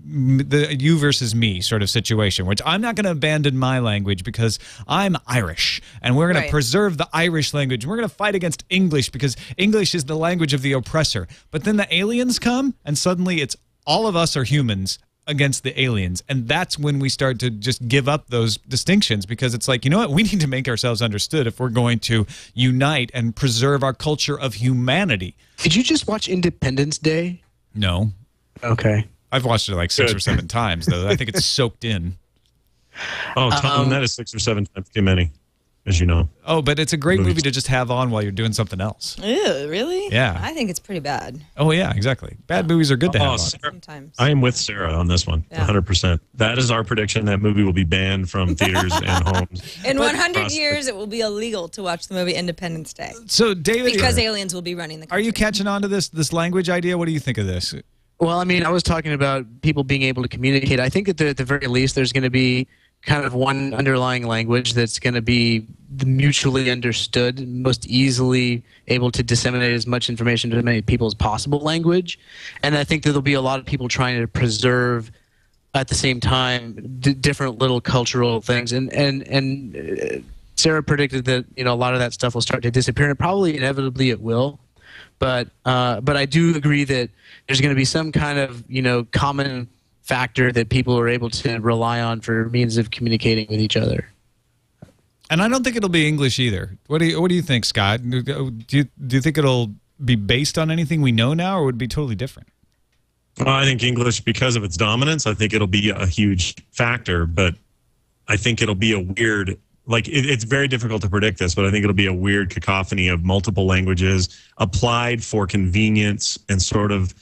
the you versus me sort of situation, which I'm not going to abandon my language because I'm Irish, and we're going to preserve the Irish language. We're going to fight against English because English is the language of the oppressor. But then the aliens come, and suddenly it's all of us are humans against the aliens, and that's when we start to just give up those distinctions, because it's like, you know what, we need to make ourselves understood if we're going to unite and preserve our culture of humanity. Did you just watch Independence Day? No. Okay. I've watched it like 6 or 7 times, though. I think it's soaked in. Oh, Tom, that is 6 or 7 times too many, as you know. Oh, but it's a great movie to just have on while you're doing something else. Ew, really? Yeah. I think it's pretty bad. Oh, yeah, exactly. Bad movies are good to have on. Sarah, sometimes. I am with Sarah on this one, 100%. That is our prediction. That movie will be banned from theaters and homes. In 100 years, it will be illegal to watch the movie Independence Day. So, David, because aliens will be running the country. Are you catching on to this language idea? What do you think of this? Well, I mean, I was talking about people being able to communicate. I think at the very least, there's going to be kind of one underlying language that's going to be mutually understood, most easily able to disseminate as much information to as many people as possible language. And I think that there'll be a lot of people trying to preserve at the same time different little cultural things. And Sarah predicted that, a lot of that stuff will start to disappear, and probably inevitably it will. But I do agree that there's going to be some kind of, common factor that people are able to rely on for means of communicating with each other. And I don't think it'll be English either. What do you think, Scott? Do you think it'll be based on anything we know now, or would it be totally different? Well, I think English, because of its dominance, I think it'll be a huge factor, but I think it'll be a weird, like, it's very difficult to predict this, but I think it'll be a weird cacophony of multiple languages applied for convenience and sort of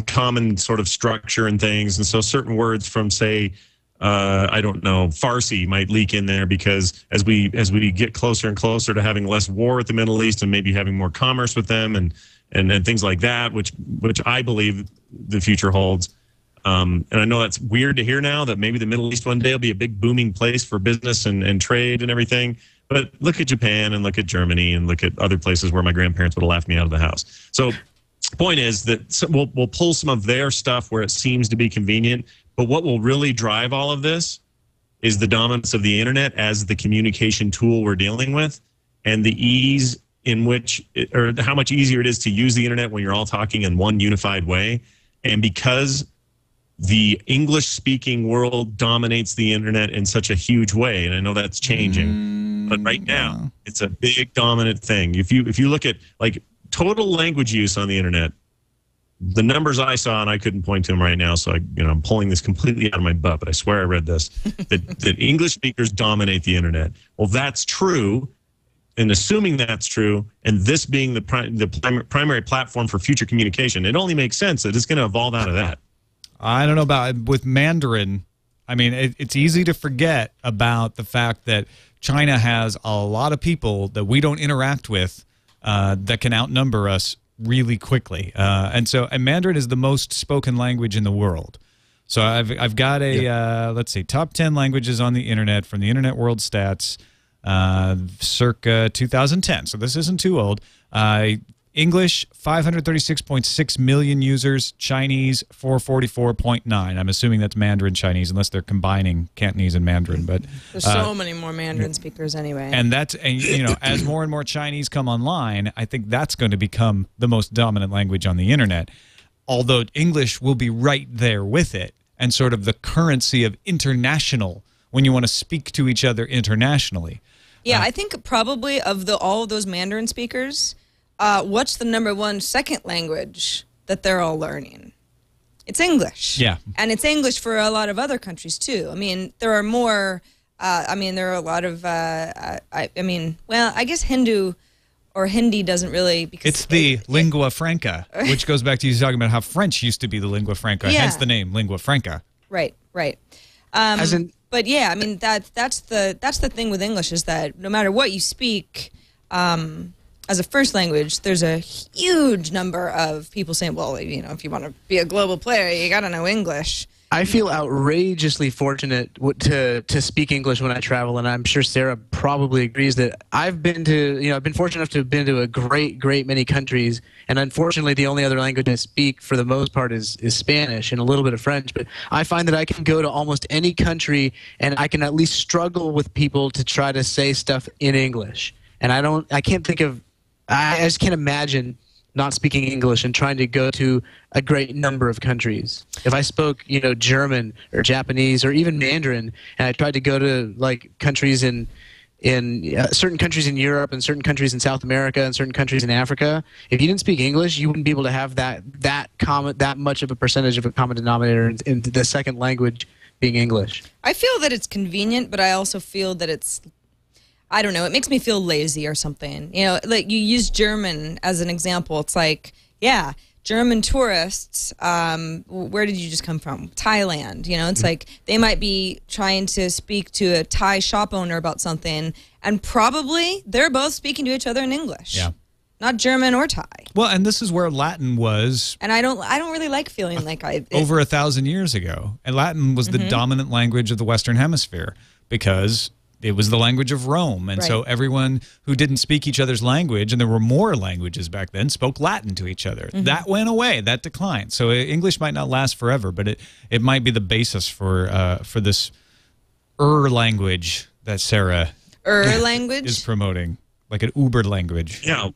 common sort of structure and things. And so certain words from, say, I don't know, Farsi might leak in there because as we get closer and closer to having less war with the Middle East and maybe having more commerce with them and things like that, which I believe the future holds. And I know that's weird to hear now that maybe the Middle East one day will be a big booming place for business and trade and everything. But look at Japan and look at Germany and look at other places where my grandparents would have laughed me out of the house. So the point is that we'll pull some of their stuff where it seems to be convenient. But what will really drive all of this is the dominance of the internet as the communication tool we're dealing with, and the ease in which, or how much easier it is to use the internet when you're all talking in one unified way. And because the English-speaking world dominates the internet in such a huge way, and I know that's changing, but right now it's a big dominant thing. If you look at like total language use on the internet, the numbers I saw, and I couldn't point to them right now, so I'm pulling this completely out of my butt, but I swear I read this, that English speakers dominate the internet. Well, that's true, and assuming that's true, and this being the primary platform for future communication, it only makes sense that it's going to evolve out of that. I don't know about with Mandarin. I mean, it's easy to forget about the fact that China has a lot of people that we don't interact with that can outnumber us really quickly. And Mandarin is the most spoken language in the world. So I've got a, let's see, top 10 languages on the internet from the Internet World Stats, circa 2010. So this isn't too old. English, 536.6 million users. Chinese, 444.9. I'm assuming that's Mandarin Chinese, unless they're combining Cantonese and Mandarin. But there's so many more Mandarin speakers anyway. And as more and more Chinese come online, I think that's going to become the most dominant language on the internet. Although English will be right there with it, and sort of the currency of international when you want to speak to each other internationally. Yeah, I think probably of all of those Mandarin speakers, what's the #1 second language that they're all learning? It's English. Yeah. And it's English for a lot of other countries, too. I mean, there are more, there are a lot of, well, I guess Hindu or Hindi doesnn't really, because it's the lingua franca, which goes back to you talking about how French used to be the lingua franca, hence the name lingua franca. Right. But yeah, I mean, that's the thing with English, is that no matter what you speak, as a first language, there's a huge number of people saying, well, if you want to be a global player, you got to know English. I feel outrageously fortunate to speak English when I travel, and I'm sure Sarah probably agrees that I've been fortunate enough to have been to a great many countries, and unfortunately the only other language I speak for the most part is Spanish and a little bit of French, but I find that I can go to almost any country and I can at least struggle with people to try to say stuff in English. And I just can't imagine not speaking English and trying to go to a great number of countries. If I spoke, German or Japanese or even Mandarin, and I tried to go to like countries in certain countries in Europe and certain countries in South America and certain countries in Africa, if you didn't speak English, you wouldn't be able to have that much of a percentage of a common denominator in the second language being English. I feel that it's convenient, but I also feel that it's, I don't know, it makes me feel lazy or something. Like you use German as an example. It's like, yeah, German tourists, where did you just come from? Thailand. It's like they might be trying to speak to a Thai shop owner about something, and probably they're both speaking to each other in English. Yeah. Not German or Thai. Well, and this is where Latin was. And I don't really like feeling like over 1,000 years ago. And Latin was the dominant language of the Western Hemisphere because it was the language of Rome. And so everyone who didn't speak each other's language, and there were more languages back then, spoke Latin to each other. That went away. That declined. So English might not last forever, but it might be the basis for this language that Sarah language is promoting, like an Uber language. Yeah.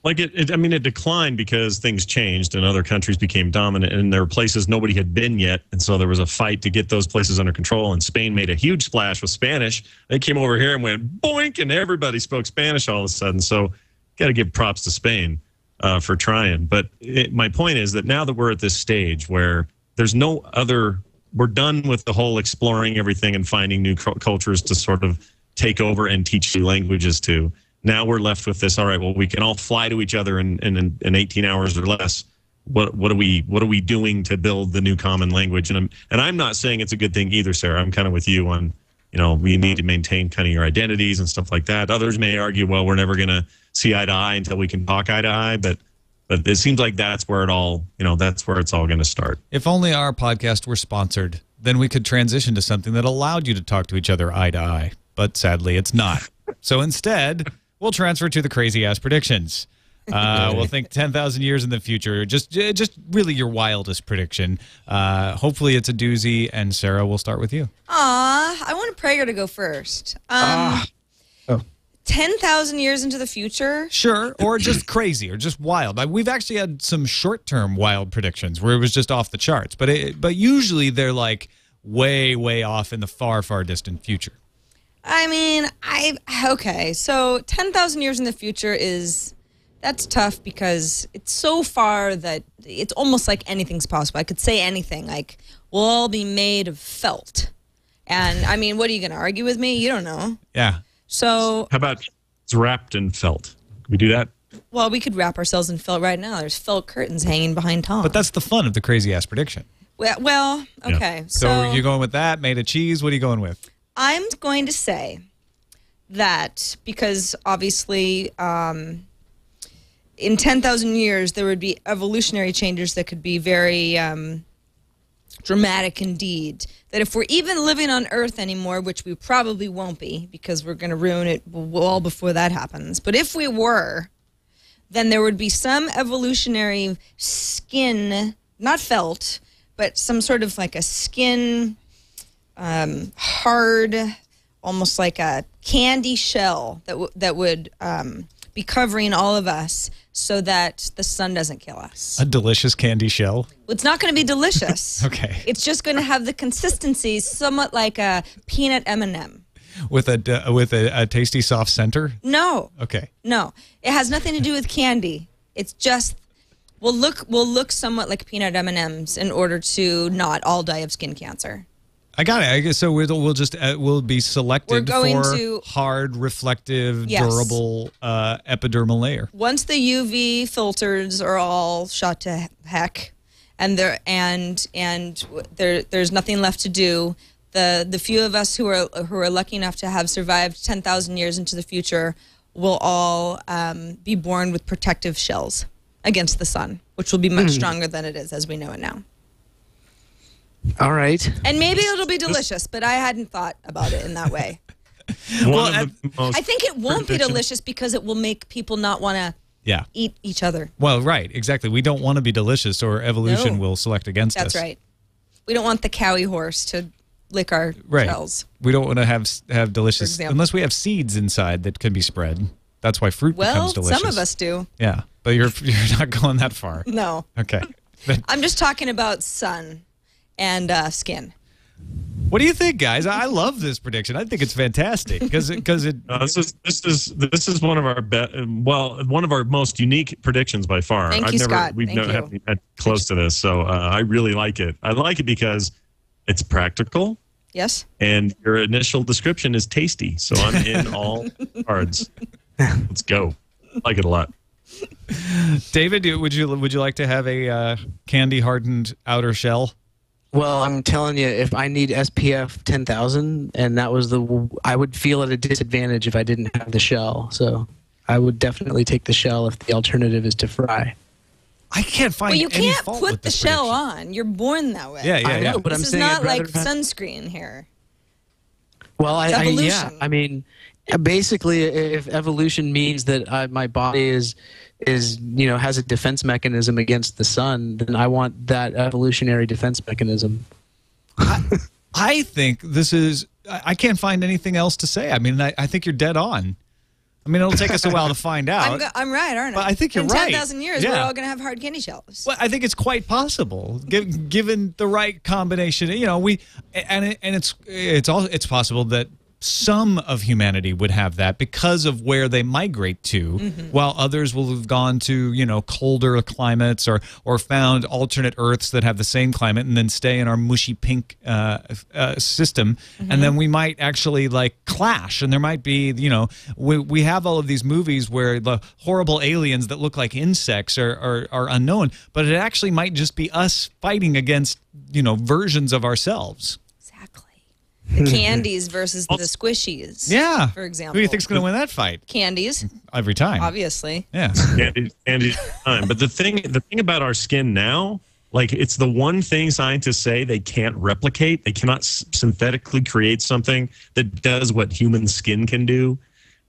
Like it declined because things changed and other countries became dominant, and there were places nobody had been yet, and so there was a fight to get those places under control. And Spain made a huge splash with Spanish. They came over here and went boink, and everybody spoke Spanish all of a sudden. So, got to give props to Spain. for trying. But my point is that now that we're at this stage where there's no other, we're done with the whole exploring everything and finding new cultures to sort of take over and teach new languages to. Now we're left with this. All right, well, we can all fly to each other in 18 hours or less. What are we doing to build the new common language? And I'm not saying it's a good thing either, Sarah. I'm kind of with you on, we need to maintain kind of your identities and stuff like that. Others may argue, well, we're never going to see eye to eye until we can talk eye to eye. But it seems like that's where it all, that's where it's all going to start. If only our podcast were sponsored, then we could transition to something that allowed you to talk to each other eye to eye. But sadly, it's not. So instead, we'll transfer to the crazy ass predictions. We'll think 10,000 years in the future. Just really your wildest prediction. Hopefully it's a doozy. And Sarah, we'll start with you. I want Prager to go first. 10,000 years into the future? Sure, or just crazy, or just wild. We've actually had some short-term wild predictions where it was just off the charts, but usually they're like way, way off in the far, far distant future. I mean, okay, so 10,000 years in the future that's tough because it's so far that it's almost like anything's possible. I could say anything, like, we'll all be made of felt. And, I mean, what are you going to argue with me? You don't know. Yeah. So how about it's wrapped in felt? Can we do that? Well, we could wrap ourselves in felt right now. There's felt curtains hanging behind Tom. But that's the fun of the crazy ass prediction. Well, okay. Yeah. So you're going with that, made of cheese. What are you going with? I'm going to say that because obviously in 10,000 years there would be evolutionary changes that could be very dramatic indeed. That if we're even living on Earth anymore, which we probably won't be because we're going to ruin it well before that happens. But if we were, then there would be some evolutionary skin, not felt, but some sort of like a skin, hard, almost like a candy shell that would be covering all of us so that the sun doesn't kill us. A delicious candy shell? Well, it's not going to be delicious. Okay. It's just going to have the consistency somewhat like a peanut M&M. With a tasty soft center? No. Okay. No. It has nothing to do with candy. It's just we'll look somewhat like peanut M&Ms in order to not all die of skin cancer. I got it. I guess so. We'll be selected for hard, reflective, yes, durable epidermal layer. Once the UV filters are all shot to heck, and there's nothing left to do. The few of us who are lucky enough to have survived 10,000 years into the future will all be born with protective shells against the sun, which will be much stronger than it is as we know it now. All right. And maybe it'll be delicious, but I hadn't thought about it in that way. I think it won't be delicious because it will make people not want to eat each other. Well, right, exactly. We don't want to be delicious or evolution will select against us. That's right. We don't want the cowy horse to lick our shells. We don't want to have delicious, unless we have seeds inside that can be spread. That's why fruit becomes delicious. Well, some of us do. Yeah, but you're not going that far. No. Okay. I'm just talking about sun and skin. What do you think, guys? I love this prediction. I think it's fantastic because this is one of our one of our most unique predictions by far. Thank you, Scott. We've never had close to this, so I really like it. I like it because it's practical. Yes. And your initial description is tasty, so I'm in all cards. Let's go. I like it a lot. David, would you like to have a candy hardened outer shell? Well, I'm telling you, if I need SPF 10,000, and I would feel at a disadvantage if I didn't have the shell. So I would definitely take the shell if the alternative is to fry. I can't find any fault with this prediction. You can't put the shell on. You're born that way. Yeah. I know, but this is not like sunscreen here. Well, I mean, basically, if evolution means that my body is has a defense mechanism against the sun, then I want that evolutionary defense mechanism. I think this is. I can't find anything else to say. I mean, I think you're dead on. I mean, it'll take us a while to find out. I'm right, aren't I? But I think you're right. In 10,000 years, we're all going to have hard candy shells. Well, I think it's quite possible, given the right combination. It's possible that some of humanity would have that because of where they migrate to, while others will have gone to, you know, colder climates or found alternate Earths that have the same climate and then stay in our mushy pink system. And then we might actually like clash, and there might be, you know, we have all of these movies where the horrible aliens that look like insects are unknown, but it actually might just be us fighting against, you know, versions of ourselves. The candies versus the squishies. Yeah. For example. Who do you think's going to win that fight? Candies. Every time. Obviously. Yeah. Candy time. But the thing about our skin now, like, it's the one thing scientists say they can't replicate. They cannot synthetically create something that does what human skin can do,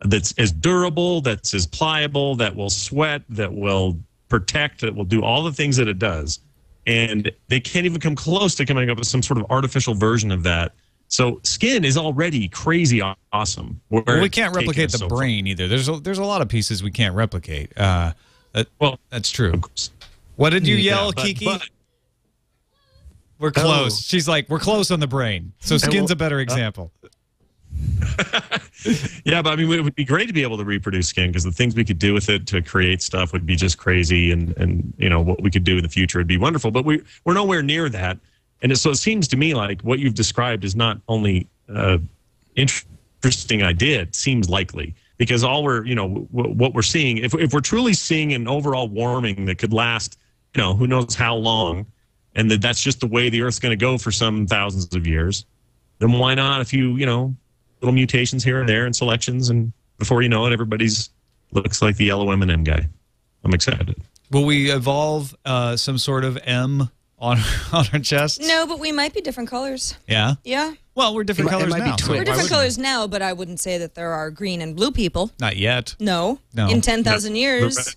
that's as durable, that's as pliable, that will sweat, that will protect, that will do all the things that it does. And they can't even come close to coming up with some sort of artificial version of that. So skin is already crazy awesome. Well, we can't replicate the brain either. There's a lot of pieces we can't replicate. Well, that's true. What did you yell, Kiki? We're close. She's like, we're close on the brain. So skin's a better example. Yeah, but I mean, it would be great to be able to reproduce skin, because the things we could do with it to create stuff would be just crazy, and you know, what we could do in the future would be wonderful. But we're nowhere near that. And so it seems to me like what you've described is not only interesting idea, it seems likely, because all what we're seeing, if we're truly seeing an overall warming that could last, you know, who knows how long, and that's just the way the Earth's going to go for some thousands of years, then why not a few, you know, little mutations here and there and selections, and before you know it, everybody's looks like the yellow M&M guy. I'm excited. Will we evolve some sort of M on our chests? No, but we might be different colors. Yeah? Yeah. Well, we're different colors now. We're different colors now, but I wouldn't say that there are green and blue people. Not yet. No. In 10,000 years,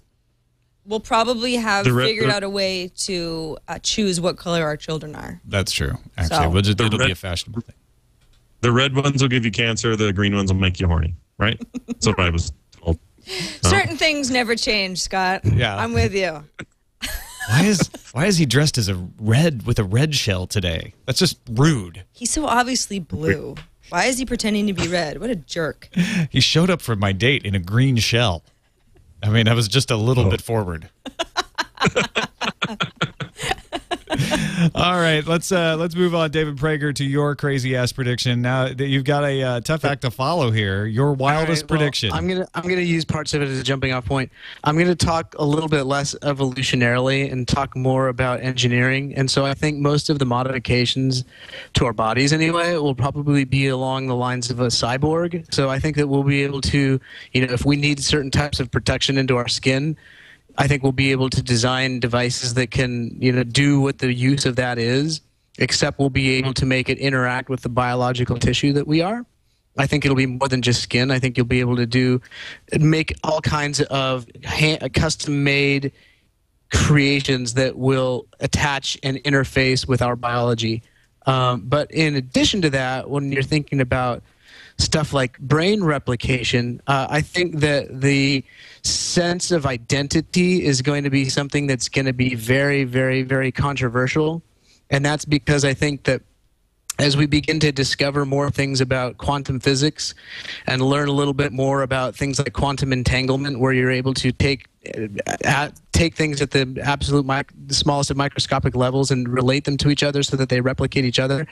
we'll probably have figured out a way to choose what color our children are. That's true. Actually, so, it'll be a fashionable thing. The red ones will give you cancer. The green ones will make you horny, right? That's what I was told. Certain things never change, Scott. Yeah. I'm with you. Why is he dressed as with a red shell today? That's just rude. He's so obviously blue. Why is he pretending to be red? What a jerk. He showed up for my date in a green shell. I mean, I was just a little bit forward. All right, let's move on, David Prager, to your crazy ass prediction. Now that you've got a tough act to follow here, your wildest prediction. I'm gonna use parts of it as a jumping off point. I'm gonna talk a little bit less evolutionarily and talk more about engineering. And so I think most of the modifications to our bodies, anyway, will probably be along the lines of a cyborg. So I think that we'll be able to, you know, if we need certain types of protection into our skin, I think we'll be able to design devices that can, you know, do what the use of that is, except we'll be able to make it interact with the biological tissue that we are. I think it'll be more than just skin. I think you'll be able to make all kinds of custom-made creations that will attach and interface with our biology. But in addition to that, when you're thinking about stuff like brain replication, I think that the sense of identity is going to be something that's going to be very, very, very controversial. And that's because I think that as we begin to discover more things about quantum physics and learn a little bit more about things like quantum entanglement, where you're able to take things at the absolute the smallest of microscopic levels and relate them to each other so that they replicate each other,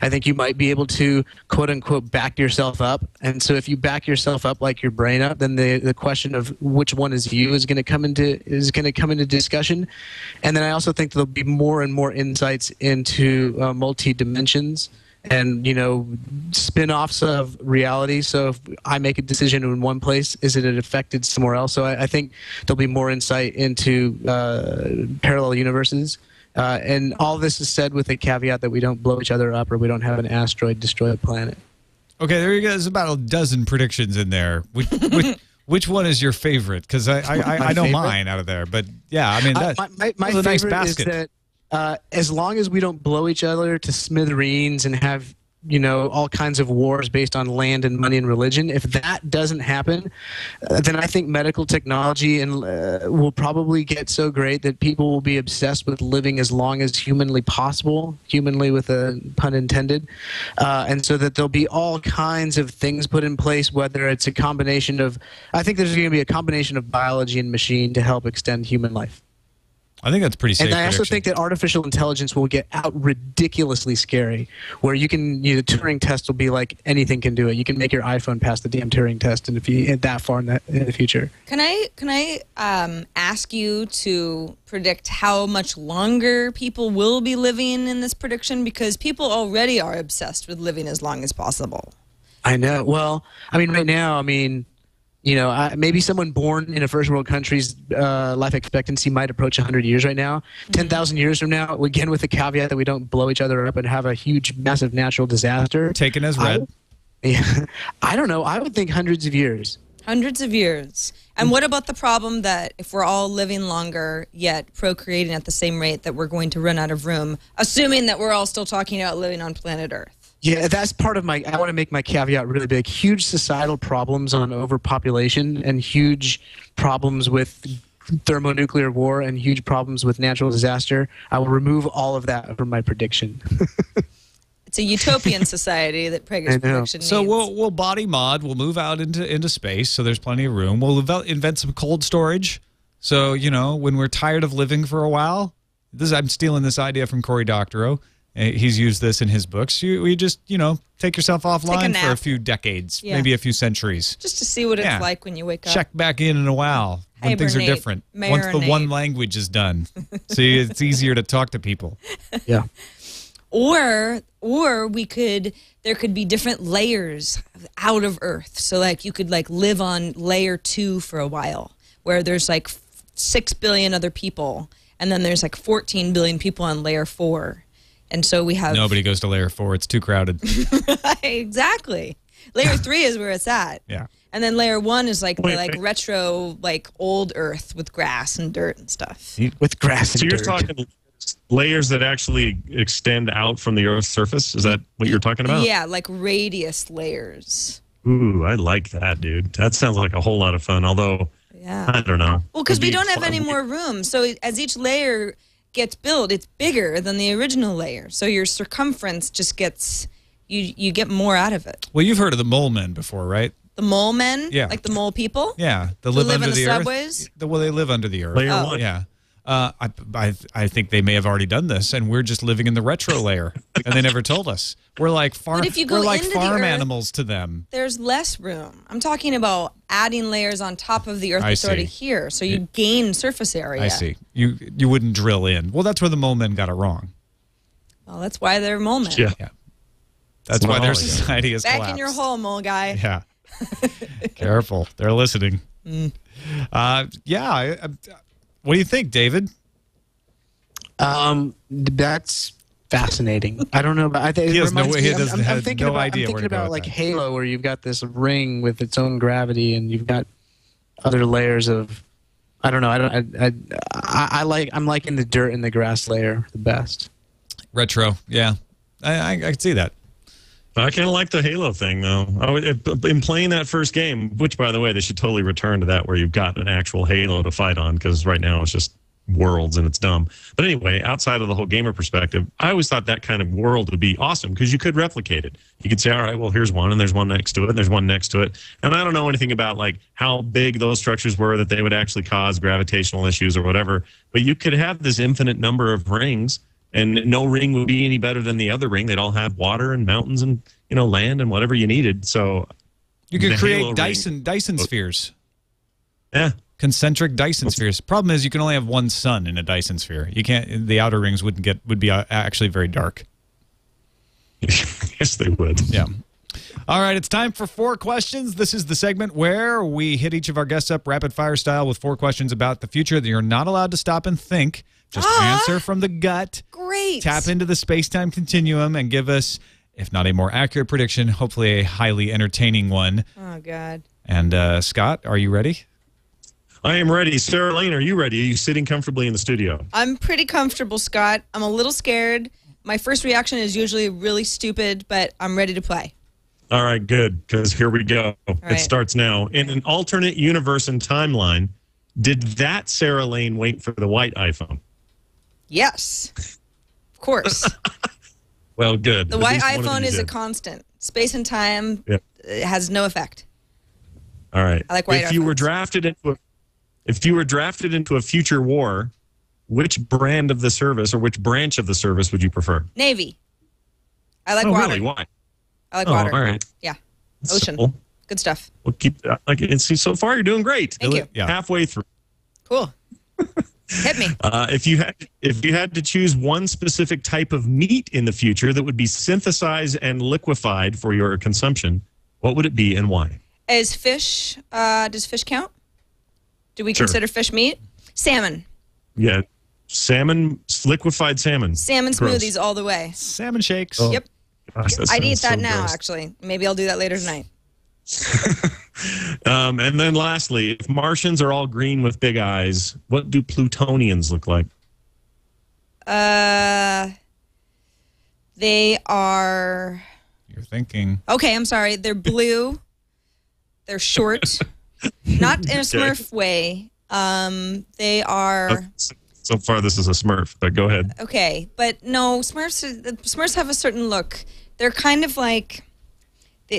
I think you might be able to, quote unquote, back yourself up. And so if you back yourself up like your brain up, then the question of which one is you is going to come into discussion. And then I also think there'll be more and more insights into multi-dimensions and, you know, spin-offs of reality. So if I make a decision in one place, is it affected somewhere else? So I think there'll be more insight into parallel universes. And all this is said with a caveat that we don't blow each other up or we don't have an asteroid destroy a planet. Okay, there you go. There's about a dozen predictions in there. Which one is your favorite? Because I know mine out of there. But yeah, I mean, my favorite nice basket. Is that as long as we don't blow each other to smithereens and have all kinds of wars based on land and money and religion. If that doesn't happen, then I think medical technology will probably get so great that people will be obsessed with living as long as humanly possible, humanly with a pun intended, and so that there'll be all kinds of things put in place, whether it's a combination of, I think there's going to be a combination of biology and machine to help extend human life. I think that's pretty safe. And I also prediction. think that artificial intelligence will get out ridiculously scary, where you can, the Turing test will be like anything can do it. You can make your iPhone pass the damn Turing test, and if you that far in the future. Can I ask you to predict how much longer people will be living in this prediction? Because people already are obsessed with living as long as possible. I know. Well, I mean, right now, maybe someone born in a first world country's life expectancy might approach 100 years right now. 10,000 years from now, again with the caveat that we don't blow each other up and have a huge, massive natural disaster. Taken as read. I don't know. I would think hundreds of years. Hundreds of years. And what about the problem that if we're all living longer, yet procreating at the same rate, that we're going to run out of room, assuming that we're all still talking about living on planet Earth? Yeah, that's part of I want to make my caveat really big. Huge societal problems on overpopulation and huge problems with thermonuclear war and huge problems with natural disaster. I will remove all of that from my prediction. It's a utopian society that Prager's prediction needs. So we'll body mod. We'll move out into space, so there's plenty of room. We'll invent some cold storage. So, when we're tired of living for a while, I'm stealing this idea from Cory Doctorow. He's used this in his books. You just, take yourself offline for a few decades, maybe a few centuries. Just to see what it's like when you wake up. Check back in a while when things are different. Once the one language is done. So it's easier to talk to people. Yeah. Or there could be different layers out of Earth. So you could live on layer 2 for a while, where there's 6 billion other people, and then there's 14 billion people on layer 4. And so we have... Nobody goes to layer 4. It's too crowded. Exactly. Layer 3 is where it's at. Yeah. And then layer 1 is the retro, old Earth with grass and dirt and stuff. With grass and dirt. So you're talking layers that actually extend out from the Earth's surface? Is that what you're talking about? Yeah, radius layers. Ooh, I like that, dude. That sounds like a whole lot of fun, although, I don't know. Well, because we don't have any more room. So as each layer gets built, it's bigger than the original layer. So your circumference just gets, you get more out of it. Well, you've heard of the mole men before, right? The mole men? Yeah. Like the mole people? Yeah. They live under in the earth. subways? Well, they live under the earth. Layer 1. Yeah. I think they may have already done this, and we're just living in the retro layer, and they never told us. We're like farm animals to them. There's less room. I'm talking about adding layers on top of the Earth that's already here, so you gain surface area. I see. You wouldn't drill in. Well, that's where the mole men got it wrong. Well, that's why they're mole men. Yeah. That's why their society has Back collapsed. in your hole, mole guy. Yeah. Careful. They're listening. What do you think, David? That's fascinating. I don't know, but I think he has no way. He has I'm thinking no idea. I'm thinking about that. Halo, where you've got this ring with its own gravity, and you've got other layers of. I don't know. I'm liking the dirt and the grass layer the best. Retro, yeah, I can see that. I kind of like the Halo thing, though. In playing that first game, which, by the way, they should totally return to that, where you've got an actual Halo to fight on, because right now it's just worlds and it's dumb. But anyway, outside of the whole gamer perspective, I always thought that kind of world would be awesome, because you could replicate it. You could say, all right, well, here's one, and there's one next to it, and there's one next to it. And I don't know anything about how big those structures were that they would actually cause gravitational issues or whatever. But you could have this infinite number of rings, and no ring would be any better than the other ring. They'd all have water and mountains and land and whatever you needed. So you could create Dyson spheres. Yeah, concentric Dyson spheres. Problem is, you can only have one sun in a Dyson sphere. You can't. The outer rings would be actually very dark. Yes, they would. Yeah. All right, it's time for 4 questions. This is the segment where we hit each of our guests up rapid fire style with 4 questions about the future that you're not allowed to stop and think. Just answer from the gut. Great. Tap into the space-time continuum and give us, if not a more accurate prediction, hopefully a highly entertaining one. Oh, God. And Scott, are you ready? I am ready. Sarah Lane, are you ready? Are you sitting comfortably in the studio? I'm pretty comfortable, Scott. I'm a little scared My first reaction is usually really stupid, but I'm ready to play. All right, good, because here we go. right. It starts now. In an alternate universe and timeline, did that Sarah Lane wait for the white iPhone? Yes. Of course. Well, good. The At white least one of iPhone you is a did. constant. Space and time Yeah. it has no effect. All right. I like white If you were iPhones. drafted into a future war, which brand of the service or which branch of the service would you prefer? Navy. I like Oh, water. really? Why? I like Oh, water. all right. Yeah. That's Ocean. simple. Good stuff. We'll keep and see. So far, you're doing great. Thank you. Yeah. Halfway through. Cool. Hit me. If you had to choose one specific type of meat in the future that would be synthesized and liquefied for your consumption, what would it be and why? Is fish, does fish count? Do we Sure. consider fish meat? Salmon. Yeah, salmon, liquefied salmon. Salmon Gross. smoothies all the way. Salmon shakes. Oh, Yep. Gosh, that I'd eat sounds that so now, gross. actually. Maybe I'll do that later tonight. And then lastly, if Martians are all green with big eyes, what do Plutonians look like? They are... You're thinking. Okay, I'm sorry. They're blue. They're short. Not in a Smurf way. They are... So far, this is a Smurf, but go ahead. Okay, but no, Smurfs have a certain look. They're kind of like...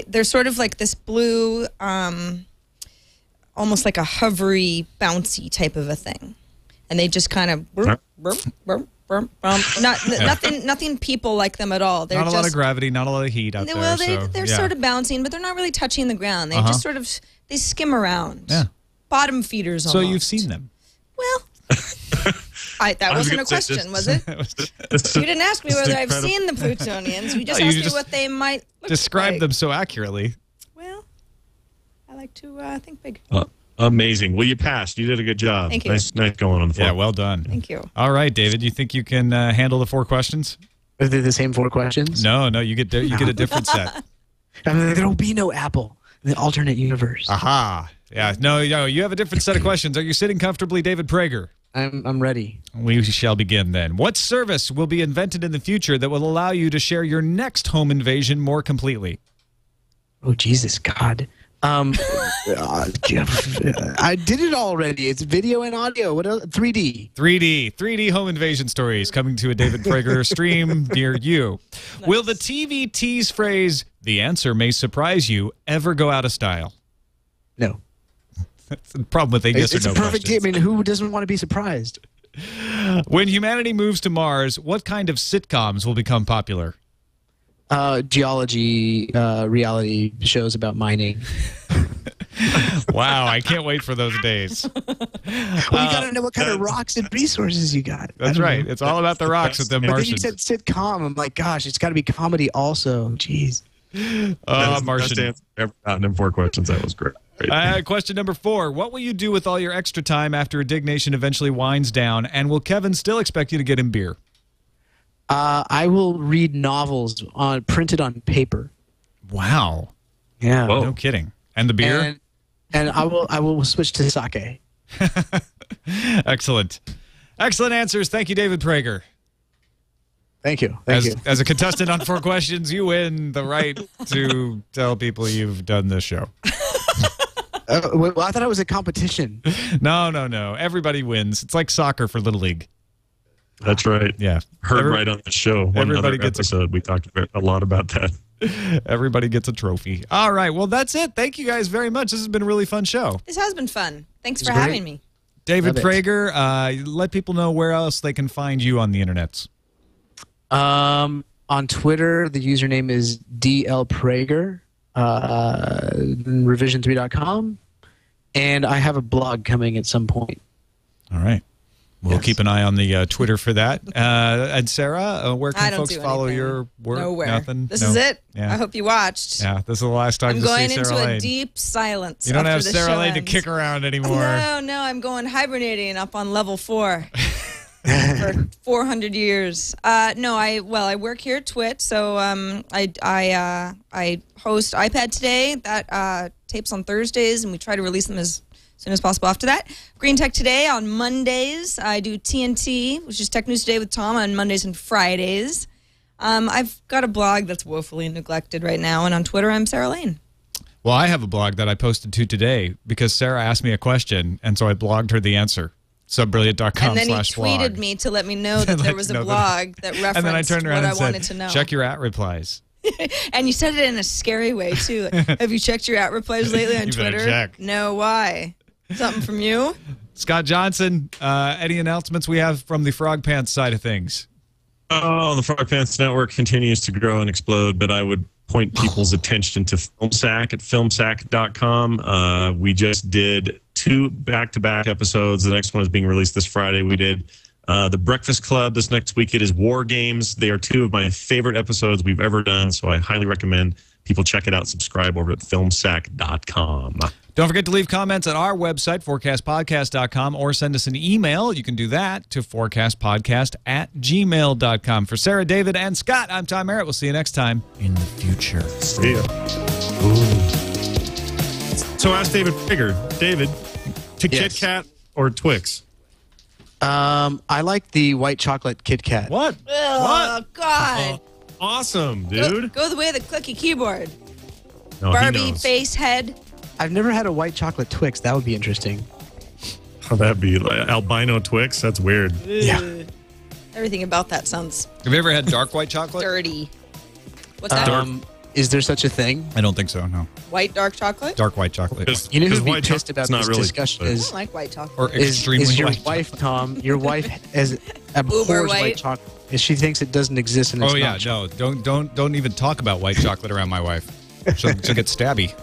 They're sort of like this blue, almost like a hovery, bouncy type of a thing. And they just kind of... Burp, burp, burp, burp, burp. Nothing people like them at all. They're Not a just, lot of gravity, not a lot of heat out well, there. they're yeah. sort of bouncing, but they're not really touching the ground. They just sort of... They skim around. Yeah. Bottom feeders So almost. you've seen them. Well... that was wasn't a gonna say, question, was it? You didn't ask me whether I've seen the Plutonians. You just No, you asked me just what they might look Describe like. them so accurately. Well, I like to think big. Amazing. Well, you passed. You did a good job. Thank you. Nice going on the floor. Yeah, well done. Thank you. All right, David, you think you can handle the 4 questions? Are they the same 4 questions? No, you get a different set. I mean, there will be no Apple in the alternate universe. Aha. Yeah, no, you have a different set of questions. Are you sitting comfortably, David Prager? I'm ready. We shall begin then. What service will be invented in the future that will allow you to share your next home invasion more completely? Oh, Jesus, God. I did it already. It's video and audio. What else? 3D. 3D home invasion stories coming to a David Prager stream near you. Nice. Will the TV tease phrase, "the answer may surprise you," ever go out of style? No. That's the problem with yes it's or no a perfect questions. game. I mean, who doesn't want to be surprised? When humanity moves to Mars, what kind of sitcoms will become popular? Geology, reality shows about mining. Wow, I can't wait for those days. Well, you got to know what kind of rocks and resources you got. That's right. It's all about the rocks with the But then you Martians. said sitcom. I'm like, gosh, it's got to be comedy also. Jeez. Martian. That's ever gotten in 4 questions. That was great. Question number 4. What will you do with all your extra time after Indignation eventually winds down? And will Kevin still expect you to get him beer? I will read novels printed on paper. Wow. Yeah. Whoa. No kidding. And the beer? And I will switch to sake. Excellent. Excellent answers. Thank you, David Prager. Thank you. Thank you. As a contestant on 4 questions, you win the right to tell people you've done this show. Well, I thought it was a competition. No. Everybody wins. It's like soccer for Little League. That's right. Yeah. Heard right on the show. Everybody gets episode. We talked a lot about that. Everybody gets a trophy. All right. Well, that's it. Thank you guys very much. This has been a really fun show. This has been fun. Thanks for having me. David Prager, let people know where else they can find you on the internets. On Twitter, the username is DLPrager, revision3.com, and I have a blog coming at some point. All right. We'll keep an eye on the Twitter for that. And Sarah, where can folks follow your work? Nowhere. Nothing? This is it. Yeah. I hope you watched. Yeah, this is the last time I'm to going see into Sarah Lane. a deep silence. You don't have after the Sarah show Lane to ends. kick around anymore. No, I'm going hibernating up on level 4 for 400 years. I work here at Twit, so I host iPad Today. That tapes on Thursdays, and we try to release them as soon as possible after that. Green Tech Today on Mondays. I do TNT, which is Tech News Today with Tom on Mondays and Fridays. I've got a blog that's woefully neglected right now, and on Twitter, I'm Sarah Lane. Well, I have a blog that I posted to today because Sarah asked me a question, and so I blogged her the answer. Subbrilliant.com/blog. And then he tweeted me to let me know that there was a blog that referenced and then I turned around what and I wanted to know. Check your @replies. And you said it in a scary way, too. Have you checked your @replies lately on You better Twitter? check. No, why? Something from you? Scott Johnson, any announcements we have from the Frog Pants side of things? Oh, the Frog Pants Network continues to grow and explode, but I would point people's attention to FilmSack at filmsack.com. We just did 2 back-to-back episodes. The next one is being released this Friday. We did The Breakfast Club. This next week it is War Games. They are 2 of my favorite episodes we've ever done, so I highly recommend people check it out. Subscribe over at filmsack.com. Don't forget to leave comments at our website, fourcastpodcast.com, or send us an email. You can do that to fourcastpodcast@gmail.com. For Sarah, David, and Scott, I'm Tom Merritt. We'll see you next time in the future. See ya. So ask David Prager. David, to Kit Kat or Twix? I like the white chocolate Kit Kat. What? Oh, God. Awesome, dude. Go the way of the clicky keyboard. No, he Barbie knows. face head. I've never had a white chocolate Twix. That would be interesting. Oh, that'd be like albino Twix. That's weird. Yeah. Everything about that sounds Have you ever had dark white chocolate? dirty. What's that? Is there such a thing? I don't think so, no. White dark chocolate? Dark white chocolate. You know who'd be white pissed about chocolate's this not really discussion I is, don't like white chocolate. Or extremely is your white. wife, Tom, your wife abhors white. white chocolate. And she thinks it doesn't exist and it's Oh, yeah, not no. Don't even talk about white chocolate around my wife. She'll get stabby.